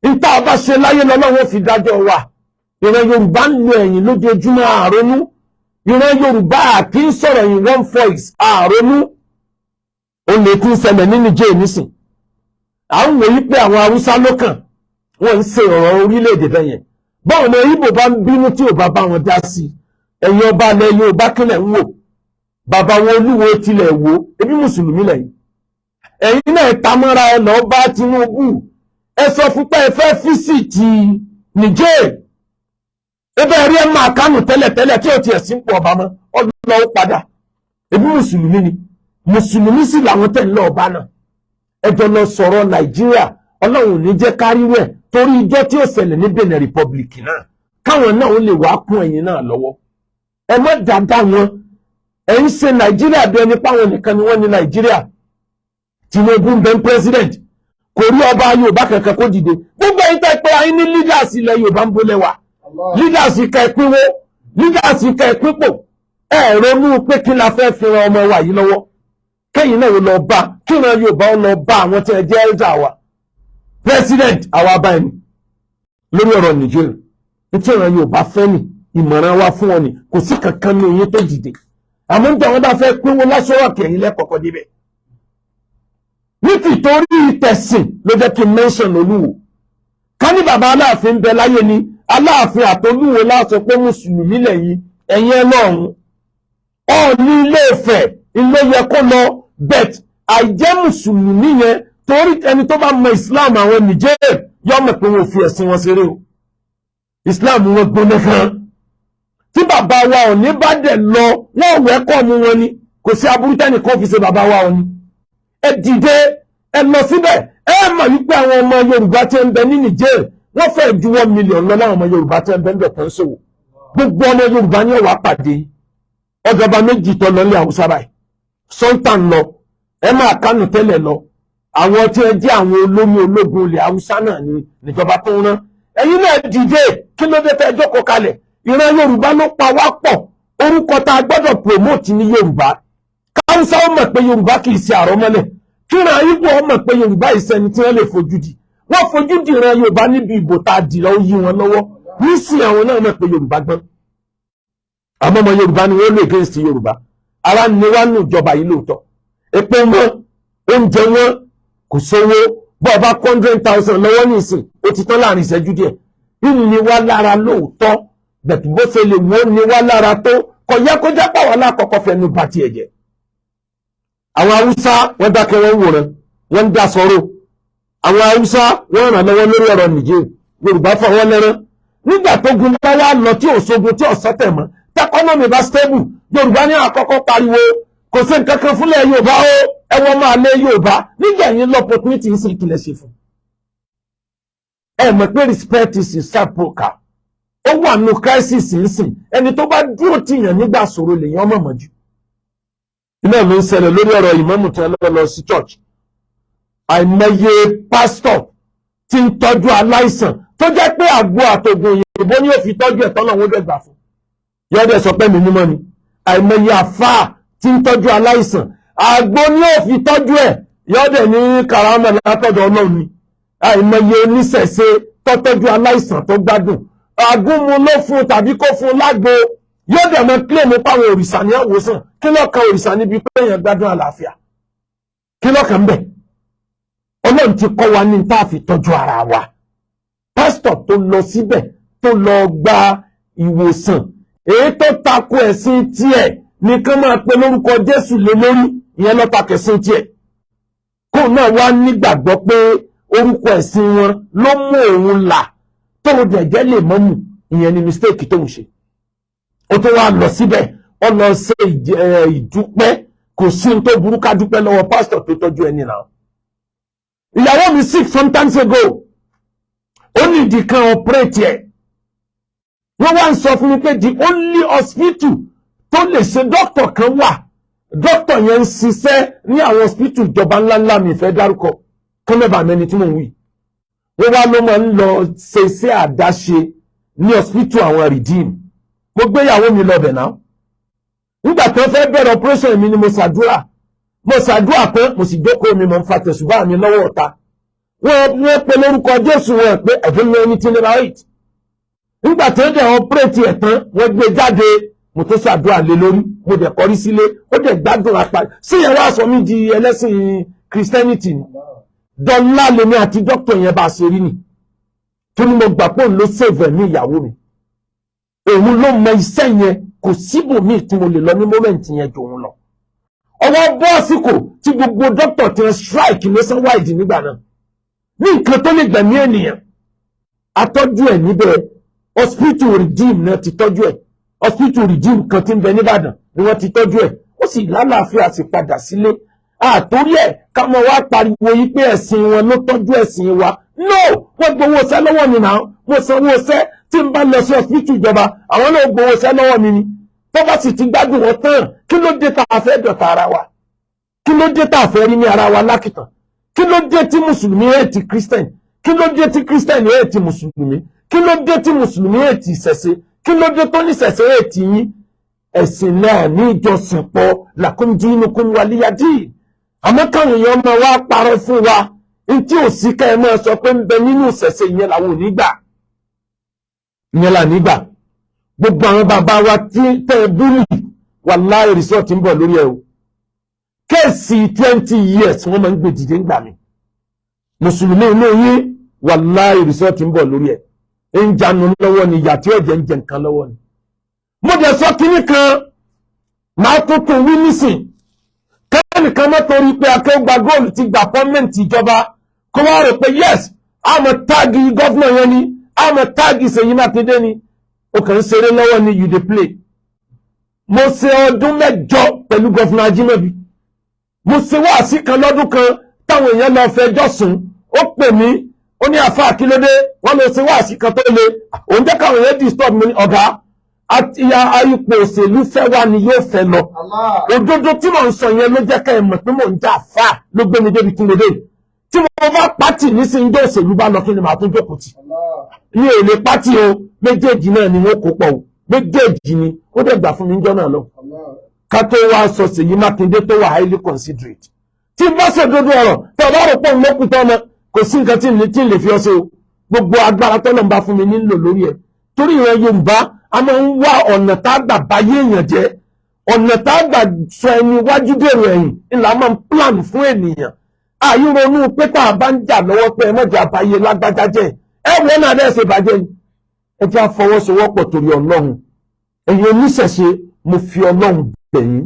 níta ọba ṣe láyé lọ́lọ́wọ́ fi dájọ́ wa ìran Yorùbá ń lo ẹ̀yìn lójoojúmọ́ àrònú ìran Yorùbá kì í sọ̀rọ̀ in one voice àrònú ó lè tún ṣẹlẹ̀ ní Níjẹ̀ nísìn à ń wòye pé àwọn Haúsá lókàn wọ́n ń ṣe ọ̀rọ̀ orílẹ̀-èdè bẹ́yẹn báwọn ọmọ Ìgbò bá ń bínú tí ò bá bá wọn dá sí ẹ̀yin ọba alẹ́ Yorùbá kílẹ̀ ń wò bàbá wọn Olúwo tilẹ̀ wò ebi mùsùlùmí lẹ́yìn ẹ̀yin náà tamọ́ra ẹ lọ bá Tinubu ẹ sọ fún pé ẹ fẹ́ físìtì Níjẹ̀ ebe rí ẹ máa kánù tẹ́lẹ̀tẹ́lẹ̀ tí ó ti ẹ̀sìn pọ̀ ọba mọ́ ọdún lọ́wọ́ padà ebi mùsùlùmí ni mùsùlùmí sì làwọn tẹ̀ ń lọ ọba náà ẹjọ́ lọ sọ̀rọ̀ Nàìjíríà Ọlọ́run ò ní jẹ́ kárí rẹ̀ torí ijọ́ tí ó ṣẹlẹ̀ ní Benin Republic náà káwọn náà ó lè wá kún ẹ̀yin náà lọ́wọ́ ẹ má dáadáa wọn ẹ ń ṣe Nàìjíríà bí ẹni páwọn nìkan ni wọ́n ní Nàìjíríà Tinubu ń bẹ ń president kò rí ọba Yorùbá kankan kó dìde gbogbo ẹ̀yin tẹ́ pé ayé ní leaders ilẹ̀ Yorùbá ń bólẹ̀ wà leaders ká ẹ pínwó leaders ká ẹ pínpò ẹ ronú pé kí la fẹ́ fi ran ọmọ wa yìí lọ́wọ́ kẹ́yìn náà lọ bá kí ìran Yorùbá lọ bá àwọn tí ẹ jẹ́ ẹ̀dá wa president àwa bá ẹni lórí ọ̀rọ̀ Nigeria tí ìran Yorùbá fẹ́ ni ìmọ̀ràn wa fún ọ ni kò sí kankan ní oyin tó dìde àmọ́ nígbà wọn bá fẹ́ pínwó lásọ̀rọ̀ kẹ̀yìn lẹ́kọ̀ọ́kọ́ débẹ̀ ní tìtorí ìtẹ̀sìn ló jẹ́ kí n mention Olúwo ká ní bàbá Aláàfin ń bẹ láyé ni Aláàfin àtolúwo láṣọ pé mùsùlùmí lẹ́yìn ẹ̀yìn ẹlọ́run Ọọ̀ni Ilé Ifẹ̀ ilé yẹ kó lọ bet àìjẹ́ mùsùlùmí yẹn torí ẹni tó bá mọ Islam àwọn Niger yọ mọ̀ pé wọn ò fi ẹ̀sìn wọn ṣeré o Islam wọn gbóná kan tí bàbá wa Ọọ̀ni bá dẹ̀ lọ wọ́n wẹ́kọ̀ mú wọn ni kò sí aburú tẹ́nìkan fi ṣe bàbá wa Ọọ̀ni ẹ dìde ẹ lọ síbẹ̀ ẹ mọ̀ wípé àwọn ọmọ Yorùbá tí ń bẹ ní Niger wọ́n fẹ́ ju 1 million lọ láwọn ọmọ Yorùbá tí wọ́n bẹ́ẹ̀ tán ṣòwò gbogbo ọmọ Yorùbá ní ọ̀wá pàdé ọjọba méjì tó lọ ní Haúsá báyìí Sultan lọ ẹ máa Kánò tẹ́lẹ̀ lọ àwọn tí ẹ jẹ́ àwọn olómi ológun ilẹ̀ Haúsá náà ni níjọba tó ń rán ẹ̀yin náà dìde kí ló dé tẹ́ jókòó kalẹ̀ ìran Yorùbá ló pa wá pọ̀ orúkọ tá a gbọ́dọ̀ promote ní Yorùbá káwùsá ó mọ̀ pé Yorùbá kì í ṣe àrọ́mọ́lẹ̀ kíran Ìgbò ó mọ̀ pé Yorùbá ìsẹni tí wọ́n lè fojú di wọ́n fojú di ìran Yorùbá níbi ìbò tá a dìrọ̀ ó yí wọn lọ́wọ́ nísìn àwọn náà mọ̀ pé Yorùbá gbọ́n àmọ́ ọmọ Yorùbá ni wọ́n lè against Yorùbá ara ni wá nù ìjọba yìí lóòótọ́ epo wọn oúnjẹ wọn kò sówó bọ́ ọba 100,000 lọ́wọ́ nísìn ó ti tán láàrin ìṣẹ́jú díẹ̀ nínú ni wá lára lóòótọ́ bẹ̀tù bó ṣe lè wọ́n ni wá lára tó kò yẹ kó jẹ́ pàwọn alákọ̀ọ́kọ́ fẹnu bá tiẹ̀ jẹ́ àwọn Haúsá wọ́n dákẹ́ wọ́n wòran wọ́n ń dá sọ̀rọ̀ àwọn Haúsá wọ́n ràn lọ́wọ́ lórí ọ̀rọ̀ Nìjẹ̀ Yorùbá fọwọ́ lẹ́rán nígbà tó gun bá wá lọ tí ò sógun tí ò sọ́tẹ̀ mọ́ tẹkọ́nọ́mì bá stable Yorùbá ní àkọ́kọ́ pariwo kò sí nǹkan kan fúnlẹ̀ Yorùbá ó ẹwọ́n máa lé Yorùbá nígbà yín lọ́pọ̀tunity ń sì kílẹ̀ ṣe fún ẹ mọ̀ pé respect is reciprocal ó wà nù crisis ń sìn ẹni tó bá dúró tìyàn nígbà ṣòro lèyàn ọmọ mọ̀ jù iná ló ń ṣẹlẹ̀ lórí ọ̀rọ̀ ìmáàmù tí wọ́n lọ sí church àìmọye pásítọ̀ tí ń tọ́jú aláìsàn tó jẹ́ pé àgbo àtògùn òyìnbó ni ó fi tọ́jú ẹ̀ tọ́lọ̀ wọn dẹ̀gbà fún yọ́dẹ̀ sọ pé mi mímọ́ ni àìmọye àfáà tí ń tọ́jú aláìsàn àgbo ni ó fi tọ́jú ẹ̀ yọ́dẹ̀ ní karama látọ̀dọ̀ Ọlọ́run ni àìmọye oníṣẹ̀ṣe tó tọ́jú aláìsàn tó gbádùn àgúnmu ló fún tàbí kó fún lágbo yọ́dẹ̀ mọ́ kílèmù páwọn òrìṣà ní àwòsàn kí lọ́kàn òrìṣà níbi pé èèyàn gbádùn àlàáfíà kí lọ́kàn bẹ̀ Ọlọ́run ti kọ́ wa ní tá a fi tọ́jú ara wa pásítọ̀ tó lọ síbẹ̀ tó lọ gba ìwòsàn èyí tó tako ẹ̀sìn tiẹ̀ nìkan máa pe lórúkọ Jésù lé lórí ìyẹn lọ́ta kẹsìn tiẹ̀ kó náà wá nígbàgbọ́ pé orúkọ ẹ̀sìn wọn ló mú òun là tóun dẹ̀jẹ́ lè mọ́mù ìyẹn ni mistake tóun ṣe ó tó wá lọ síbẹ̀ ó lọ ṣe ìdúpẹ́ kò sí ní tó burú ká dúpẹ́ lọ́wọ́ pásítọ̀ tó tọ́jú ẹni náà ìyàwó mi sick sometimes ago ó ní ìdí kan operate ẹ̀ wọ́n wá ń sọ fún mi pé the only hospital tó lè ṣe doctor kan wà doctor yẹn ń ṣiṣẹ́ ní àwọn hospital ìjọba ńláńlá mi fẹ́ dárúkọ kán mẹ́bàá mẹ́ni tí mò ń wí wọ́n wá ló máa ń lọ ṣe iṣẹ́ àdáṣe ní hospital àwọn Redeem mo gbé ìyàwó mi lọ bẹ̀ náà nígbà tó fẹ́ bẹ̀rẹ̀ operation mi ni mo ṣàdúrà pé mo sì jókòó mi mo ń fa tẹ̀sùbá mi lọ́wọ́ ọ̀tá wọ́n pe lórúkọ Jésù wọn pé I don't know anything about it nígbà tó dẹ̀ operate ẹ̀ tán wọ́n gbé jáde mo tó ṣàdúrà lé lórí mo dẹ̀ kọrí sílé ó dẹ̀ gbádùn apá sí ìyẹn wá sọ mí di ẹlẹ́sìn Christianity ni dọ́là lèmi àti dókítà yẹn bá ṣe rí ni tó ní mo gbà pé òun ló save ẹ̀mí ìyàwó mi òun ló mọ iṣẹ́ yẹn kò síbòmíì tí mo lè lọ ní moment yẹn jù òun lọ ọwọ́ bọ́ọ̀sìkò tí gbogbo dókítà ti ń strike nationwide nígbà náà ní nǹkan tó lè gbẹ̀mí ènìyàn atọ́jú ẹ̀ níbẹ̀ hospital Redeem náà ti tọ́jú ẹ̀ hospital Redeem kan tí ń bẹ nìbàdàn ni wọ́n ti tọ́jú ẹ̀ ó sì lálàáfíà sì padà sílé àtórí ẹ̀ ká mọ̀ wá pariwo yí pé ẹ̀sìn wọn ló tọ́jú ẹ̀sìn wa no wọ́n gbowó ṣẹ́ lọ́wọ́ mi náà mo sanwó ṣẹ́ tí n bá lọ sí hospital ìjọba àwọn náà gbowó ṣẹ́ lọ́wọ́ mi ni tó bá sì ti gbádùn wọn tán kí ló dé tá a fẹ́ dọ̀tá ara wa kí ló dé tá a fẹ́ rí ní ara wa lákìtàn kí ló dé tí mùsùlùmí hate Christian kí ló dé tí Christian hate mùsùlùmí kí ló dé tí mùsùlùmí hate ìṣẹ̀ṣe kí ló dé tó ní ìṣẹ̀ṣe hate yín ẹ̀sìn náà ní ìjọsìn pọ̀ lakum dinukum waliyadin àmọ́ káwọn èèyàn máa wá parọ́ fún wa ní tí ò sí ká ẹ máa sọ pé ń bẹ nínú ìṣẹ̀ṣe ìyẹn làwọn ò ní gbà ìyẹn là nígbà gbogbo àwọn bàbá wa tí tẹ́ búrú wàláhì resort ń bọ̀ lórí ẹ̀ o kéèsì 20 years wọ́n máa ń gbé dìde ńgbà mi mùsùlùmí inú yín wàláhì resort ń bọ̀ lórí ẹ̀ ń janu lọ́wọ́ ni ìyà tí ọ̀jẹ̀ ń jẹ nǹkan lọ́wọ́ ni mo dẹ̀ sọ kínní kan máa tó tún wí nísìn kẹ́nìkan mọ́ torí pé akẹ́gbà góòlù ti gba apọ́mẹ́ǹtì ìjọba kó wá rò pé yes àmọ́ táàgì gọ́fúnà yẹn ni àmọ́ táàgì Ṣèyí Mákindé ni ó kàn ń ṣeré lọ́wọ́ ni you dey play mo ṣe ọdún 8 pẹ̀lú gọ́fúnà Ajímọ̀bí mo ṣe wáàsí kan lọ́dún kan táwọn èèyàn lọ fẹjọ́ sùn ó pè mí ó ní àfáà kí ló dé wọ́n lọ sí wáàsí kan tó le òun jẹ́ káwọn èèyàn disturb mi ọ̀gá àti ipò òṣèlú fẹ́ wá ni yóò fẹ́ lọ òdodo tí mò ń sọ yẹn ló jẹ́ ká ẹ mọ̀ pé mò ń jà àfáà ló gbé mi débi kí n lè dé tí mo bá pátì nísìnyí jẹ́ òṣèlú bá lọ kí ni màá tún jókòó tì ní èlé pátì o méjèèjì náà ni wọ́n kó pọ̀ o méjèèjì ni ó dẹ̀ gbà fún mi níjọ́ náà lọ ká tó wá sọ Ṣèyí Mákindé tó wà highly considerate tí bá ṣòdodo ọ̀rọ̀ tó bá rò pọ̀ lókùtọ́ ọmọ kò sí nǹkan tí ń lè fi ọ́ ṣe o gbogbo agbára tọ́lọ̀ ń bá fún mi nílò lórí ẹ̀ torí ìran Yorùbá a máa ń wá ọ̀nà tá a gbà báyé èèyàn jẹ́ ọ̀nà tá a gbà sọ ẹni wájú dèrò ẹ̀yìn ńlá máa ń plan fún ènìyàn àyè ronú pé tá a bá ń jà lọ́wọ́ pé ẹ mọ̀jà àbáyé lágbájá jẹ́ ẹ wọ́n náà dẹ́ ṣe bàjẹ́ ni ẹ jẹ́ àfọwọ́sowọ́pọ̀ torí Ọlọ́run ẹ̀yin oníṣẹ̀ṣe mo fi Ọlọ́run bẹ̀ yín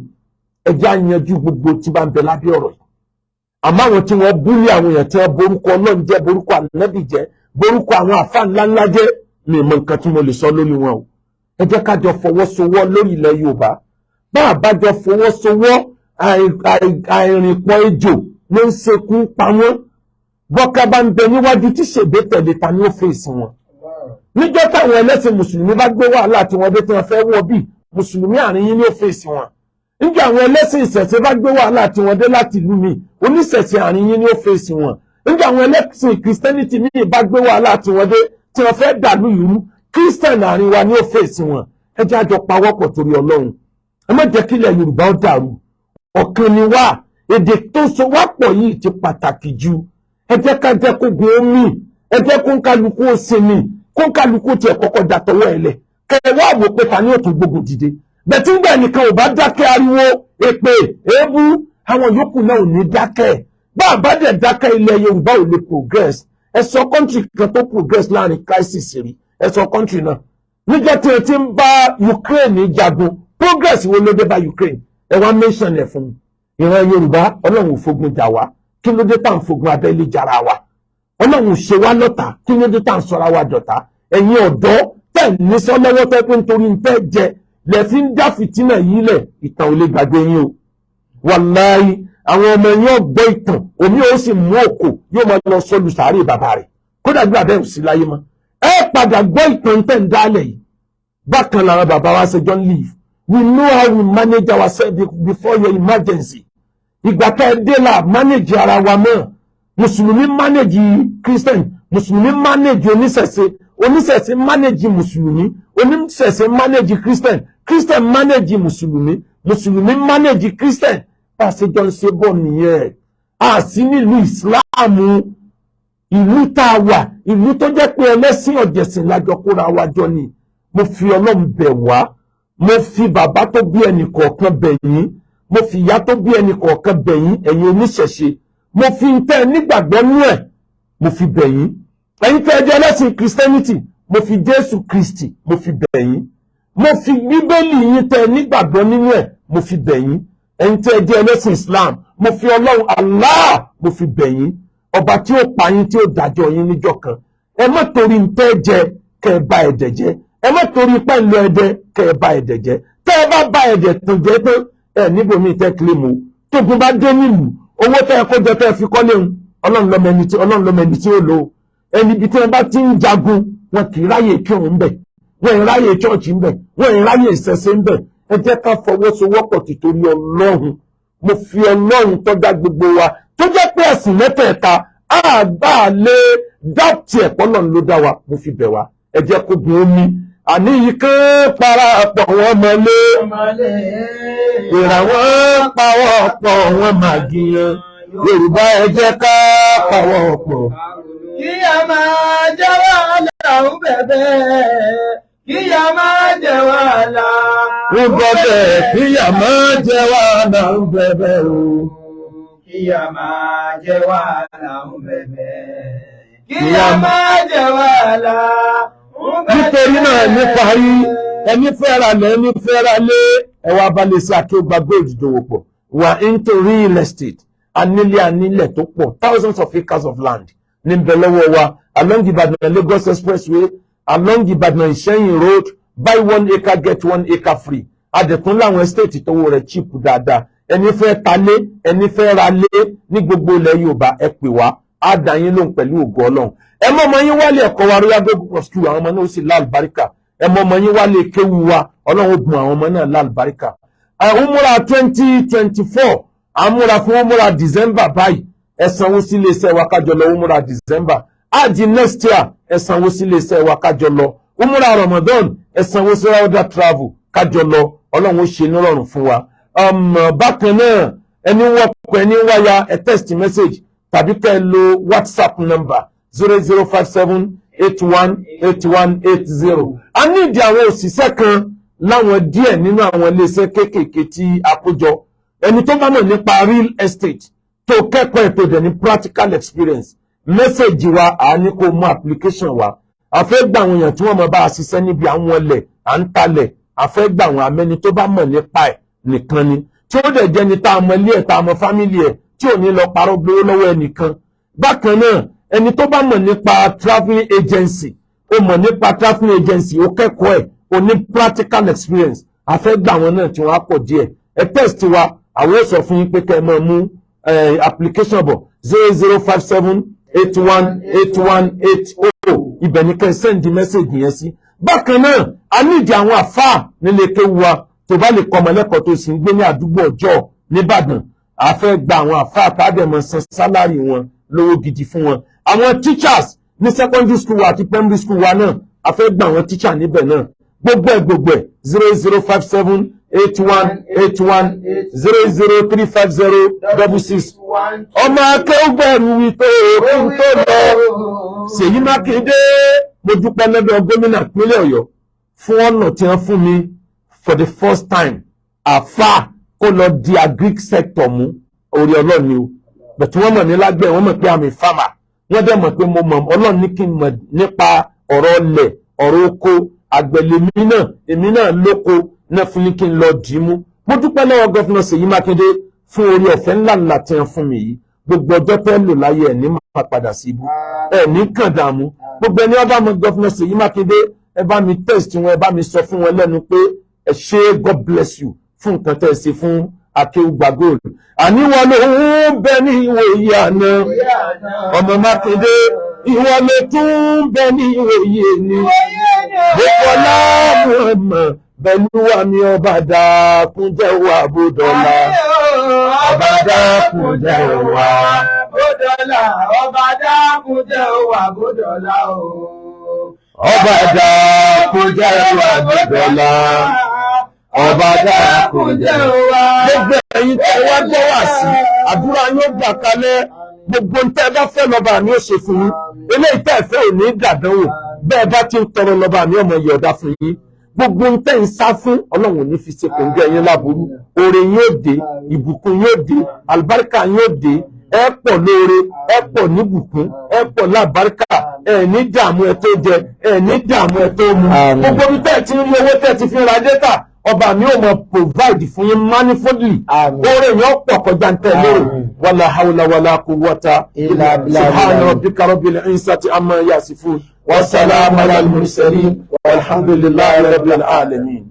ẹ jẹ́ àyanjú gbogbo tí bá ń bẹ lábẹ́ ọ̀rọ̀ yìí àmọ́ àwọn tí wọ́n búlé àwọn èèyàn tí wọ́n borúkọ Ọlọ́run jẹ́ borúkọ ànábì jẹ́ borúkọ àwọn àfáà ńláńlá jẹ́ mi mọ nǹkan tí mo lè sọ lórí wọn o ẹ jẹ́ ká jọ fọwọ́sowọ́ lórí ilẹ̀ Yorùbá bá a bá jọ fọwọ́sowọ́ àìrìnpọ̀ ejò ló ń sekú pa wọ́n bọ́ká bá ń bẹ níwájú tí ṣègbè tẹ̀lé ta ni ó fèsì wọn níjọ́ táwọn ẹlẹ́sìn mùsùlùmí bá gbé wàhálà tí wọ́n dé tí wọ́n fẹ́ wọ́ bí mùsùlùmí àárín yín ni ó fèsì wọn níjọ́ àwọn ẹlẹ́sìn ìṣẹ̀ṣe bá gbé wàhálà tí wọ́n dé láti ìlú mi oníṣẹ̀ṣe àárín yín ni ó fèsì wọn níjọ́ àwọn ẹlẹ́sìn kìrìsìtẹ́nìtì mi bá gbé wàhálà tí wọ́n dé tí wọ́n fẹ́ dàlú ìlú kírísítẹ̀nì àárín wa ni ó fèsì wọn ẹ jẹ́ àjọ pawọ́pọ̀ torí Ọlọ́run ẹ má jẹ́ kílẹ̀ Yorùbá ó dàrú ọ̀kan ni wá èdè tó so wá pọ̀ yìí ti pàtàkì jù ẹ jẹ́ ká jẹ́ kó gun omi ẹ jẹ́ kó ń kálukú ó sinmi kó ń kálukú tiẹ̀ kọ́kọ́ dàtọ̀wọ́ ẹ̀ lẹ̀ kẹwàá àwò pé ta ni ó tún gbógun dìde bẹ̀tí ń gbà nìkan ò bá dákẹ́ ariwo èpè èébú àwọn yòókù náà ò ní dákẹ́ bá a bá dẹ̀ dákẹ́ ilẹ̀ Yorùbá ò lè progress ẹ sọ kọ́ńtì kan tó progress láàrin crisis rí ẹ sọ kọ́ńtì náà níjọ́ tí ẹ ti ń bá Ukraine jagun progress wo ló dé bá Ukraine ẹ wá mention ẹ fún mi ìran Yorùbá Ọlọ́run ò fogun jà wá kí ló dé tá à ń fogun abẹ́lé jara wa Ọlọ́run ò ṣe wá lọ́tà kí ló dé tá à ń sọra wa dọ̀tá ẹ̀yin ọ̀dọ́ tẹ̀ ní sọ lọ́wọ́ tẹ́ pé nítorí ń tẹ́ jẹ lẹ fi ń dá fìtínà yìí lẹ̀ ìtàn ò lè gbàgbé yín o wàláhì àwọn ọmọ yín ọgbọ́ ìtàn omi ó sì mú òkò yóò máa lọ sọlù sàárè bàbá rẹ̀ kódà gbé abẹ́ òsì láyé mọ́ ẹ padà gbọ́ ìtàn tẹ̀ ń dálẹ̀ yìí bákan làwọn bàbá wa ṣe john leaf we know how we manage ourselves before your emergency ìgbà tá ẹ dé là manage ara wa mọ́ mùsùlùmí manage christian mùsùlùmí manage oníṣẹ̀ṣe oníṣẹ̀ṣe manage mùsùlùmí oníṣẹ̀ṣe manage christian christian manage mùsùlùmí mùsùlùmí manage christian bá a ṣe jọ ń ṣe bọ̀ nìyẹn a sì nílùú ìsìláàmù ìlú tá a wà ìlú tó jẹ́ pé ẹlẹ́sìn ọ̀jẹ̀sìn lájọ kóra wa jọ ni mo fi Ọlọ́run bẹ̀ wá mo fi bàbá tó bí ẹnì kọ̀ọ̀kan bẹ̀ yín mo fi ìyá tó bí ẹnì kọ̀ọ̀kan bẹ̀ yín ẹ̀yin oníṣẹ̀ṣe mo fi ń tẹ́ nígbàgbọ́ nú ẹ̀ mo fi bẹ̀ yín ẹ̀yin tẹ́ ẹ jẹ́ ẹlẹ́sìn christianity mo fi Jésù Kristi mo fi bẹ̀ yín mo fi bíbélì yín tẹ́ nígbàgbọ́ nínú ẹ̀ mo fi bẹ̀ yín ẹ̀yin tẹ́ ẹ jẹ́ ẹlẹ́sìn Islam mo fi Ọlọ́run Allah mo fi bẹ̀ yín ọba tí ó pa yín tí ó dájọ́ yín níjọ́ kan ẹ má torí ń tẹ́ jẹ kẹ́ ẹ bà ẹ̀dẹ̀ jẹ́ ẹ má torí pẹ́ńlọ ẹ̀dẹ̀ kẹ́ ẹ bà ẹ̀dẹ̀ jẹ́ tẹ́ ẹ bá bà ẹ̀dẹ̀ tó jẹ́ tó ẹ níbòmí tẹ́ kílèmù tógun bá dé nílùú owó tẹ́ ẹ kó jẹ tẹ́ ẹ fi kọ́lé ń Ọlọ́run ló mọ ẹni tí ó lò ó ẹni ibi tí wọ́n bá ti ń jagun wọn kì í ráyè kírun ńbẹ̀ wọn ì ráyè chọ́ọ̀chì ńbẹ̀ wọn ì ráyè ìṣẹ̀ṣe ńbẹ̀ ẹ jẹ́ ká fọwọ́sowọ́pọ̀ tìtorí Ọlọ́run mo fi Ọlọ́run tó dá gbogbo wa tó jẹ́ pé ẹ̀sìn mẹ́tẹ̀ẹ̀ta àgbà lè dáàtì ẹ̀pọ̀ náà ló dá wa mo fi bẹ̀ wá ẹ jẹ́ kó gun omi àní yìí kán parapọ̀ wọn mọ́lé ìràwọ̀ pawọ́pọ̀ wọn máa gíyan Yorùbá ẹ jẹ́ ká pawọ́pọ̀. Kí a máa jẹ́ wàhálà ń bẹ̀bẹ̀, kí a máa jẹ́ wàhálà ń bẹ̀bẹ̀, kí a máa jẹ́ wàhálà ń bẹ̀bẹ̀ o. Kí a máa jẹ́ wàhálà ń bẹ̀bẹ̀, kí a máa jẹ́ wàhálà ń bẹ̀bẹ̀. Nítorí náà ní parí ẹni fẹ́ra lẹ́ ẹni fẹ́ra lé ẹwà balẹ̀ sí akéwàgbà gold dòwò pọ̀ wà into real estate anílẹ̀ tó pọ̀ thousands of acres of land ní bẹ̀ lọ́wọ́ wa along Ìbàdàn Lagos expressway along Ìbàdàn Ìṣẹ́yìn road buy 1 acre get 1 acre free adẹ̀tún láwọn estate tówó rẹ̀ cheap dáadáa ẹni fẹ́ talé ẹni fẹ́ ra lé ní gbogbo ilẹ̀ Yorùbá ẹ pè wá á dá yín lóhùn pẹ̀lú ògo Ọlọ́run ẹ mọ́ ọmọ yín wálé ẹ̀kọ́ wa Royal Bible School àwọn ọmọ náà ó sì lálùbáríkà ẹ mọ́ ọmọ yín wálé kéwu wa ọlọ́run ó bùn àwọn ọmọ náà lálùbáríkà. Umura 2024 àmúra fún Umura December báyìí ẹ sanwó sí iléeṣẹ́ wa kájọ lọ Umura December. Hajj next year ẹ sanwó sí iléeṣẹ́ wa kájọ lọ. Umura Ramadan ẹ sanwó sí Rauda Travel kájọ lọ ọlọ́run ó ṣe nírọ̀rùn fún wa. Bákan náà ẹni wọ́pọ̀ ẹni wáyà ẹ text message tàbí kẹ́ ẹ lo WhatsApp number 0057818180. A ní ìdí àwọn òṣìṣẹ́ kan láwọn díẹ̀ nínú àwọn iléeṣẹ́ kéékèèké tí a kó jọ. Ẹni tó bá mọ̀ nípa real estate tó kẹ́kọ̀ọ́ ètò ìdẹ̀ ní practical experience message wa à ní kó mú application wa. A fẹ́ gbà àwọn èèyàn tí wọ́n mọ̀ bá a ṣiṣẹ́ níbi àwọn ilẹ̀ à ń talẹ̀ a fẹ́ gbà àwọn amẹ́ni tó bá mọ̀ nípa ẹ̀ nìkan ni tí ó dẹ̀ jẹ́ ni tá a mọ̀ ilé ẹ̀ tá a mọ̀ family ẹ̀ tí ò ní lọ parọ́ gbowó lọ́wọ́ ẹnìkan. Bákan náà ẹni tó bá mọ̀ nípa travelling agency ó mọ̀ nípa travelling agency ó kẹ́kọ̀ọ́ ẹ̀ ó ní practical experience a fẹ́ gbà àwọn náà tí wọ́n á pọ̀ díẹ̀ ẹ test wa àwọn ò sọ fún yín pé kẹ́ ẹ máa mú application bọ̀ 0057818180 ibẹ̀ ni kẹ́ ẹ send message yẹn sí. Bákan náà a nídìí àwọn àfáà nílé kéwu wa tó bá lè kọ́ ọmọ lẹ́kọ̀ọ́ tó sì ń gbé ní àdúgbò ọjọ́ nìbàdàn a fẹ́ gba àwọn àfáà tàdẹ̀mọ̀ san sálárì wọn lówó gidi fún wọn. Àwọn teachers ní secondary school wa àti primary school wa náà a fẹ́ gba àwọn teacher níbẹ̀ náà gbogbo ẹ̀ 0057818100350666. ọmọ akẹ́gbẹ̀rún wípé òkú tó lọ Ṣèyí Mákindé mo dúpẹ́ lọ́dọ̀ gómìnà ìpínlẹ̀ Ọ̀yọ́ fún ọ̀nà tí wọ́n fún mi for the first time àfà kó lọ di agric sector mú orí ọlọ́ọ̀ni o bẹ̀tí wọ́n mọ̀ ní lágbẹ̀ wọ́n mọ̀ pé àmì fámà wọ́n dẹ̀ mọ̀ pé mo mọ̀ ọlọ́ọ̀ni kí n mọ̀ nípa ọ̀rọ̀ ọlẹ̀ ọ̀rọ̀ oko àgbẹ̀lẹ̀mí náà èmi náà lóko náà fún ní kí n lọ dì í mú. Mo dúpẹ́ lọ́wọ́ gọ́fìnà Ṣèyí Mákindé fún orí ọ̀fẹ́ ńláńlá tí wọ́n fún mi yìí gbogbo ọjọ́ tẹ́ lò láyé ẹ̀ ní máa padà sí ibú ẹ̀ ní kàn dààmú gbogbo ẹni ọba mọ gọ́fìnà Ṣèyí Mákindé ẹ bá mi test wọn ẹ bá mi sọ fún wọn lẹ́nu pé ẹ ṣé God bless you fún nǹkan tẹ́ ẹ ṣe fún Akéwùgbà Gold. Àníwọ̀ ló ń bẹ ní ìwòye àná ọmọ Mákindé ìwọ ló tún bẹ ní ìwòye ni Bùkọ́lá Muhammad Bẹ̀lúwà mi ọba dákun jẹ́wọ́ àbúdọ́lá ọba dákun jẹ́wọ́ àbúdọ́lá ọba dákun jẹ́wọ́ àbúdọ́lá ọba dákun jẹ́wọ́ àbúdọ́lá ọba dákun jẹ́wọ́. Gbogbo ẹ̀yin tẹ́ wá gbọ́ wá sí àdúrà yóò gbà kalẹ̀ gbogbo ntẹ́ bá fẹ́ lọ́ba mi ó ṣe fún yín eléyìí tẹ́ fẹ́ ò ní dàdánwò bẹ́ẹ̀ bá ti ń tọrọ lọ́ba mi ọmọ yọ̀ọ̀dá fún yín gbogbo ntẹ́ ń sá fún ọlọ́run ò ní fi ṣe kòńgẹ́ yín láburú oore yóò dé ìbùkún yóò dé àlùbáríkà yóò dé ẹ pọ̀ lóore ẹ pọ̀ níbùkún ẹ pọ̀ lábáríkà ẹ ní dààmú ẹ tó jẹ ẹ ní dààmú ẹ tó mu gbogbo bí tẹ́ ti ń rí owó tẹ́ ti fi ra dẹ́tà ọba mi ò mọ provide fún yín manifoldly oore yẹn pọ̀ kọjá ntẹ lóore wàlá hawla wàlá quwwata illa billah subhana rabbika rabbil izzati amma yasifun wa salamun alal mursalin walhamdulillahi rabbil alamin.